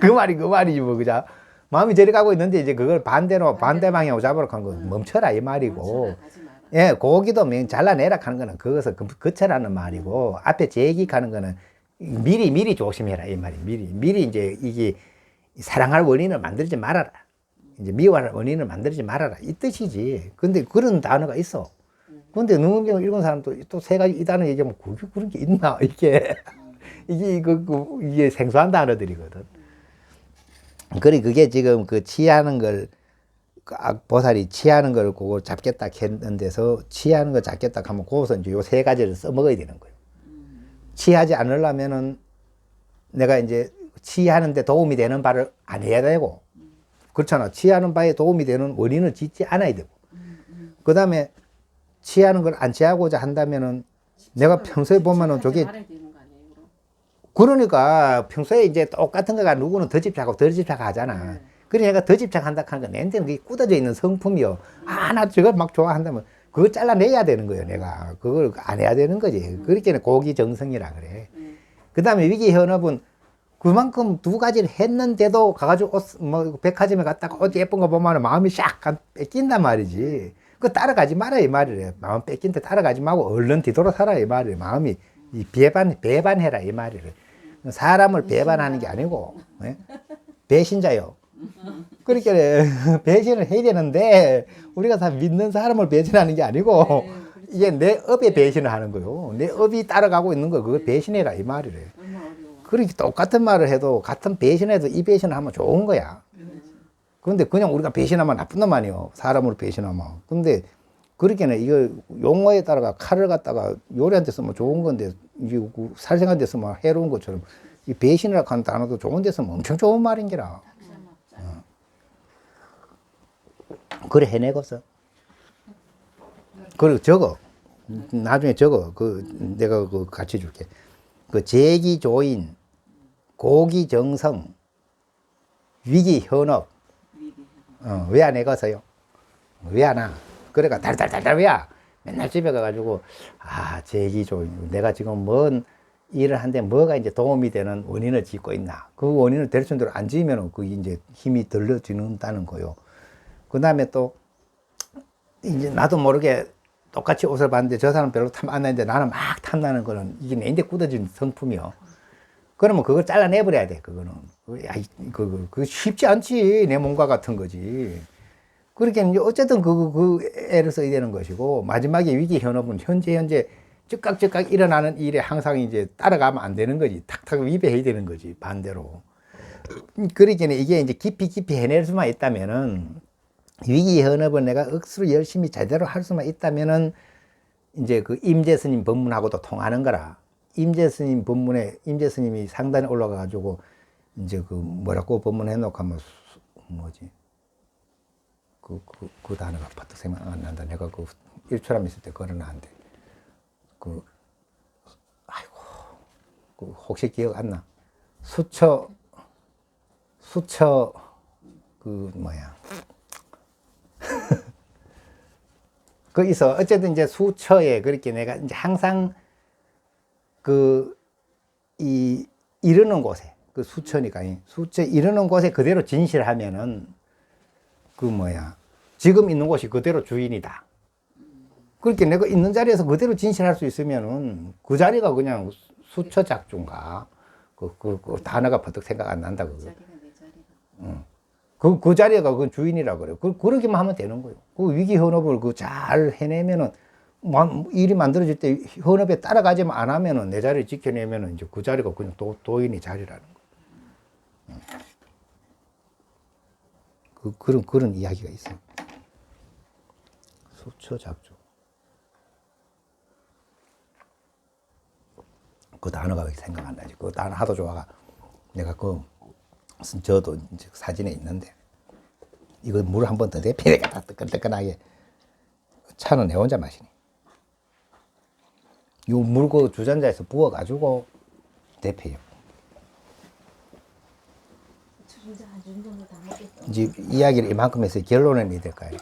그 말이지 뭐 그자. 마음이 저리 가고 있는데 이제 그걸 반대 방향으로 잡으러 간 거 멈춰라 이 말이고. 예, 고기도 잘라내라 하는 거는 그것을 거쳐라는 말이고 앞에 제기하는 거는 미리 조심해라 이 말이. 미리 이제 이게 사랑할 원인을 만들지 말아라. 이제 미워할 원인을 만들지 말아라 이 뜻이지. 근데 그런 단어가 있어. 근데 능언경을 읽은 사람도 또 세 가지 이 단어 얘기하면 그런 게 있나 이게 이게 생소한 단어들이거든. 그래 그게 지금 그 취하는 걸 보살이 취하는 걸 그거 잡겠다 했는데서 취하는 거 잡겠다 하면 거기서 이제 요 세 가지를 써먹어야 되는 거예요. 취하지 않으려면은 내가 이제 취하는데 도움이 되는 바를 안 해야 되고, 그렇잖아. 취하는 바에 도움이 되는 원인을 짓지 않아야 되고, 그 다음에 취하는 걸 안 취하고자 한다면은 내가 평소에 보면은 저게 그러니까 평소에 이제 똑같은 거가 누구는 더 집착하고 덜 집착하잖아. 그러니까 더 집착한다 하는 건 내한테는 그게 굳어져 있는 성품이요. 아, 나 저걸 막 좋아한다면 그걸 잘라내야 되는 거예요, 내가. 그걸 안 해야 되는 거지. 그렇게는 고기정성이라 그래. 그 다음에 위기현업은 그만큼 두 가지를 했는데도 가가지고 옷, 뭐, 백화점에 갔다가 옷 예쁜 거 보면 마음이 샥 뺏긴단 말이지. 그 따라가지 마라, 이 말이래. 마음 뺏긴데 따라가지 말고 얼른 뒤돌아 살아, 이 말이래. 마음이 이 배반해라, 이 말이래. 사람을 배반하는 게 아니고, 예? 배신자요. 그러니까 배신을 해야 되는데 우리가 다 믿는 사람을 배신하는 게 아니고 이게 내 업에 배신을 하는 거요. 내 업이 따라가고 있는 거 그거 배신해라 이 말이래. 그렇게 똑같은 말을 해도 같은 배신해도 이 배신을 하면 좋은 거야. 그런데 그냥 우리가 배신하면 나쁜 놈 아니요. 사람으로 배신하면. 근데 그렇게는 이거 용어에 따라가 칼을 갖다가 요리한테 쓰면 좋은 건데 이게 살생한 데 쓰면 해로운 것처럼 이 배신이라고 하는 단어도 좋은 데 쓰면 엄청 좋은 말인 게라. 그래 해내고서. 그리고 적어. 나중에 적어. 내가 같이 줄게. 재기조인, 고기정성, 위기현업. 왜 안 해가서요? 왜 안 와? 그래가 달달달달 왜? 맨날 집에 가가지고, 재기조인. 내가 지금 뭔 일을 하는데 뭐가 이제 도움이 되는 원인을 짓고 있나. 그 원인을 될 정도로 안 지으면 그게 이제 힘이 들러지는다는 거요. 그 다음에 또, 이제 나도 모르게 똑같이 옷을 봤는데 저 사람 별로 탐 안 나는데 나는 막 탐나는 거는 이게 내인데 굳어진 성품이요. 그러면 그걸 잘라내버려야 돼, 그거는. 그거 쉽지 않지. 내 몸과 같은 거지. 그렇게 이제 어쨌든 그 애를 써야 되는 것이고, 마지막에 위기 현업은 현재 즉각 일어나는 일에 항상 이제 따라가면 안 되는 거지. 탁탁 위배해야 되는 거지, 반대로. 그러니까 이게 이제 깊이 해낼 수만 있다면은, 위기 현업을 내가 억수로 열심히 제대로 할 수만 있다면은 이제 그 임재스님 법문하고도 통하는 거라. 임재스님 법문에 임재스님이 상단에 올라가 가지고 이제 그 뭐라고 법문해 놓고 하면 뭐지? 그 단어가 파트 생각 안 난다. 내가 그 일초람 있을 때 걸어놨는데 혹시 기억 안 나? 수처 거기서 어쨌든 이제 수처에 그렇게 내가 이제 항상 이르는 곳에 수처니까 수처 이르는 곳에 그대로 진실하면은 지금 있는 곳이 그대로 주인이다. 그렇게 내가 있는 자리에서 그대로 진실할 수 있으면은 그 자리가 그냥 수처작주인가 그 단어가 버뜩 생각 안 난다 그거. 그 자리가 그 주인이라 그래요. 그러기만 하면 되는 거예요. 그 위기 현업을 잘 해내면은, 일이 만들어질 때 현업에 따라가지만 안 하면은 내 자리를 지켜내면은 이제 그 자리가 그냥 도인의 자리라는 거예요. 그런 이야기가 있어요. 수처작주. 그 단어가 왜 생각 안 나지? 그 단어 하도 좋아가 내가 저도 이제 사진에 있는데 이거 물 한 번 더 데피니까 뜨끈뜨끈하게 차는 내 혼자 마시니. 이 물 그 주전자에서 부어가지고 데펴요. 이제 이야기를 이만큼 해서 결론은 이 될까요?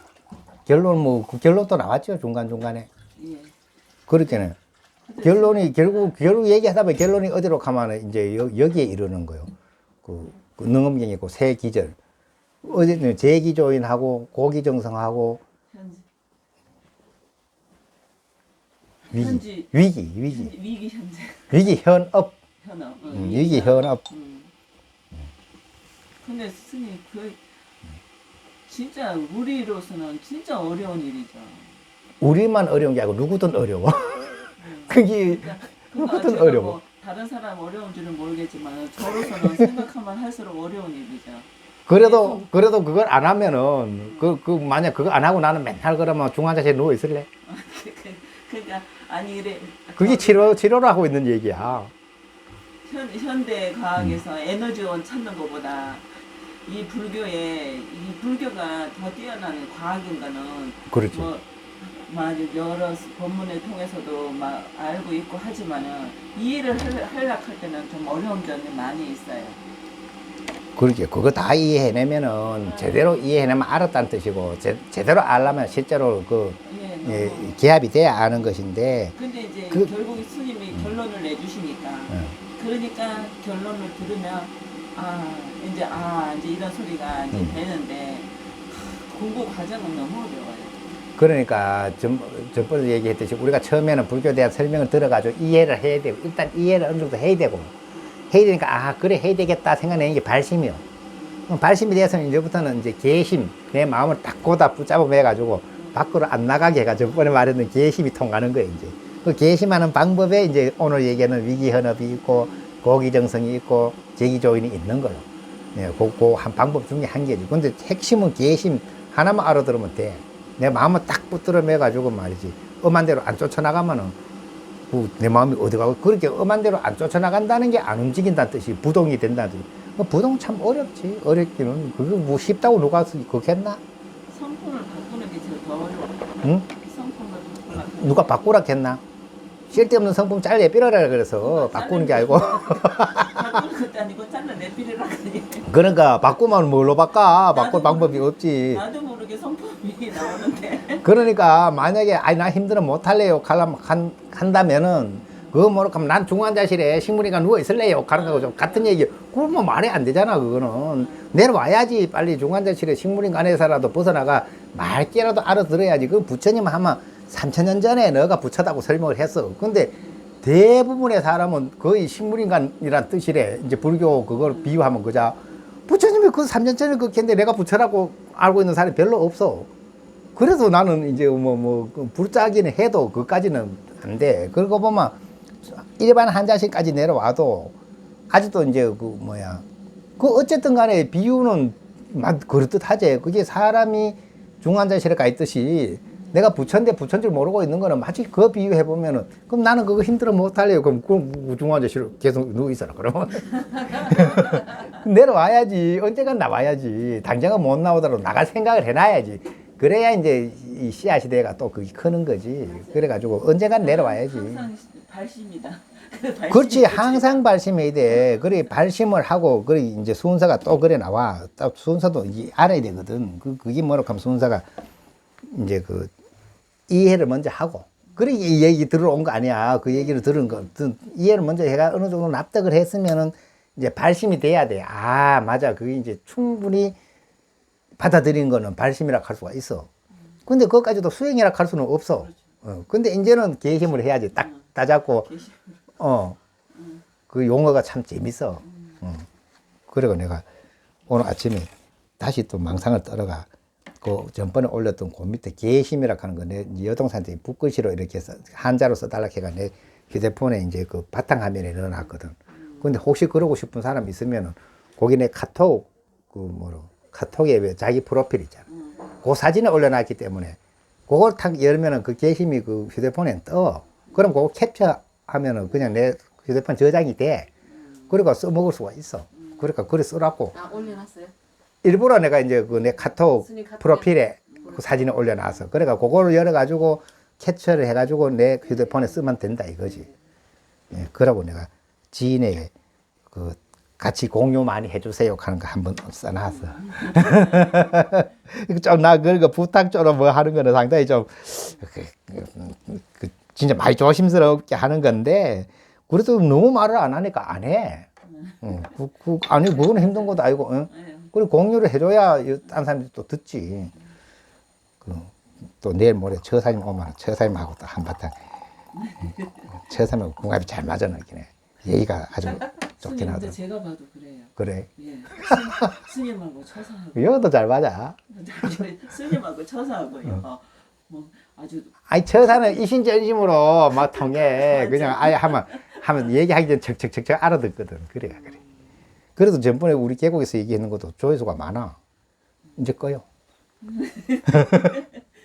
그 결론도 나왔죠 중간중간에. 예. 그렇게는 결론이 결국 얘기하다 보면 결론이 어디로 가면 이제 여기에 이르는 거예요. 그 능엄경이고 새 기절. 어쨌든 재기조인하고 고기정성하고 위기 현재. 위기 현업. 위기 현업. 근데 스님 진짜 우리로서는 진짜 어려운 일이죠. 우리만 어려운 게 아니고 누구든 어려워. 그게 누구든 어려워. 뭐 다른 사람 어려운 줄은 모르겠지만 저로서는 생각하면 할수록 어려운 일이죠. 그래도 그걸 안 하면은 만약 그거 안 하고 나는 맨날 그러면 중환자실에 누워 있을래? 그러니까 아니 그래. 그게 치료를 하고 있는 얘기야. 현대 과학에서 에너지원 찾는 것보다 이 불교가 더 뛰어난 과학인 거는 그렇죠. 뭐 막 여러 본문을 통해서도 막 알고 있고 하지만은 이해를 하려고 할 때는 좀 어려운 점이 많이 있어요. 그러게 그거 다 이해해내면은 제대로 이해해내면 알았다는 뜻이고 제대로 알려면 실제로 그 예, 예, 너무. 기합이 돼야 아는 것인데 근데 이제 그- 결국 스님이 결론을 내주시니까 그러니까 결론을 들으면 이제 이런 소리가 이제 되는데 공부 과정은 너무 어려워요. 그러니까 전번에 얘기했듯이 우리가 처음에는 불교에 대한 설명을 들어가지고 이해를 해야 되고 일단 이해를 어느 정도 해야 되고 해야 되니까 그래 해야 되겠다 생각내는 게 발심이요. 그럼 발심이 되어서는 이제부터는 이제 개심 내 마음을 딱 고다 붙잡아 매가지고 밖으로 안 나가게 해가지고 전번에 말했던 개심이 통하는 거예요. 이제 그 개심하는 방법에 이제 오늘 얘기하는 위기현업이 있고 고기정성이 있고 제기조인이 있는 거예요. 예, 한 방법 중에 한 개지. 근데 핵심은 개심 하나만 알아들으면 돼. 내 마음을 딱 붙들어 매가지고 말이지. 엄한 대로 안 쫓아나가면은 내 마음이 어디 가고 그렇게 엄한 대로 안 쫓아나간다는 게 안 움직인다는 뜻이 부동이 된다는 뜻이. 부동 참 어렵지. 어렵기는 그거 뭐 쉽다고 누가 그겠나? 성품을 바꾸는 게 제일 더 어려워. 응? 성품을 바꾸는 누가 바꾸라 했나? 쓸데없는 성품 잘려 삐러라 그래서 바꾸는 게 아니고. 바꾸는 것도 아니고 잘라내버리라 그래. 그러니까 바꾸면 뭘로 바꿔? 바꿀 방법이 없지. 나도 모르게 성품이 나오는데. 그러니까 만약에 나 힘들어 못할래요 한다면은 그거 모르고 난 중환자실에 식물이가 누워 있을래요 가는 거고 좀 같은 얘기. 그건 뭐 말이 안 되잖아. 그거는 내려와야지. 빨리 중환자실에 식물인가 안에서라도 벗어나가 맑게라도 알아들어야지. 그 부처님 하면 3000년 전에 너가 부처다고 설명을 했어. 근데 대부분의 사람은 거의 식물인간이란 뜻이래. 이제 불교 그걸 비유하면 그자. 부처님이 그 3년 전에 그렇게 했는데 내가 부처라고 알고 있는 사람이 별로 없어. 그래서 나는 이제 불자기는 해도 그까지는 안 돼. 그러고 보면 일반 환자실까지 내려와도 아직도 이제 그 어쨌든 간에 비유는 그렇듯 하지. 그게 사람이 중환자실에 가 있듯이 내가 부처인데 부처인 줄 모르고 있는 거는 마치 그 비유해 보면은 그럼 나는 그거 힘들어 못 할래요. 그럼 중환자실에 계속 누워 있어라. 그러면 내려와야지. 언젠간 나와야지. 당장은 못 나오더라도 나갈 생각을 해놔야지. 그래야 이제 이 씨앗이 돼가 또 그게 크는 거지. 그래가지고 언젠간 내려와야지. 항상 발심이다. 그렇지. 항상 발심해야 돼. 그래 발심을 하고 그래 이제 순서가 또 그래 나와. 또 순서도 이게 알아야 되거든. 그게 뭐라고 하면 순서가 이제 이해를 먼저 하고. 그래 이 얘기 들어온 거 아니야. 그 얘기를 들은 거 이해를 먼저 해가 어느 정도 납득을 했으면은 이제 발심이 돼야 돼. 맞아. 그게 이제 충분히 받아들이는 거는 발심이라 할 수가 있어. 근데 그것까지도 수행이라 할 수는 없어. 근데 이제는 개심을 해야지. 딱 따잡고, 그 용어가 참 재밌어. 그리고 내가 오늘 아침에 다시 또 망상을 떨어가, 그 전번에 올렸던 그 밑에 개심이라 하는 거, 내 여동생한테 붓글씨로 이렇게 한자로 써달라 해가 내 휴대폰에 이제 그 바탕화면에 넣어놨거든. 근데 혹시 그러고 싶은 사람 있으면은, 거기 내 카톡, 카톡에 왜 자기 프로필 있잖아. 그 사진을 올려놨기 때문에 그걸 탁 열면은 그 게시미 그 휴대폰에 떠. 그럼 그거 캡처하면은 그냥 내 휴대폰 저장이 돼. 그러니까 써먹을 수가 있어. 그러니까 글을 써놨고. 올려놨어요? 일부러 내가 이제 그 내 카톡 스님 카톡에? 프로필에 그 사진을 올려놨어. 그러니까 그거를 열어가지고 캡처를 해가지고 내 휴대폰에 쓰면 된다 이거지. 예, 그러고 내가 지인에게 같이 공유 많이 해주세요 하는 거 한번 써놨어. 좀 나 그거 부탁적으로 뭐 하는 거는 상당히 좀 진짜 많이 조심스럽게 하는 건데 그래도 너무 말을 안 하니까 안 해. 아니 그거는 힘든 것도 아니고. 그리고 공유를 해줘야 딴 사람들이 또 듣지. 또 내일 모레 처사님 오면 처사님하고 또 한바탕. 처사님하고 궁합이 잘 맞아 넣긴 해. 얘기가 아주 좋긴 스님, 근데 하더라고. 제가 봐도 그래요. 그래. 예. 스님하고 처사하고. 이것도 잘 맞아. 스님하고 처사하고요. 뭐 아주 아니, 처사는 이심전심으로 막 통해. 그냥 아예 하면 얘기하기 전에 척척척척 알아듣거든. 그래. 그래도 전번에 우리 계곡에서 얘기했는 것도 조회수가 많아. 이제 꺼요.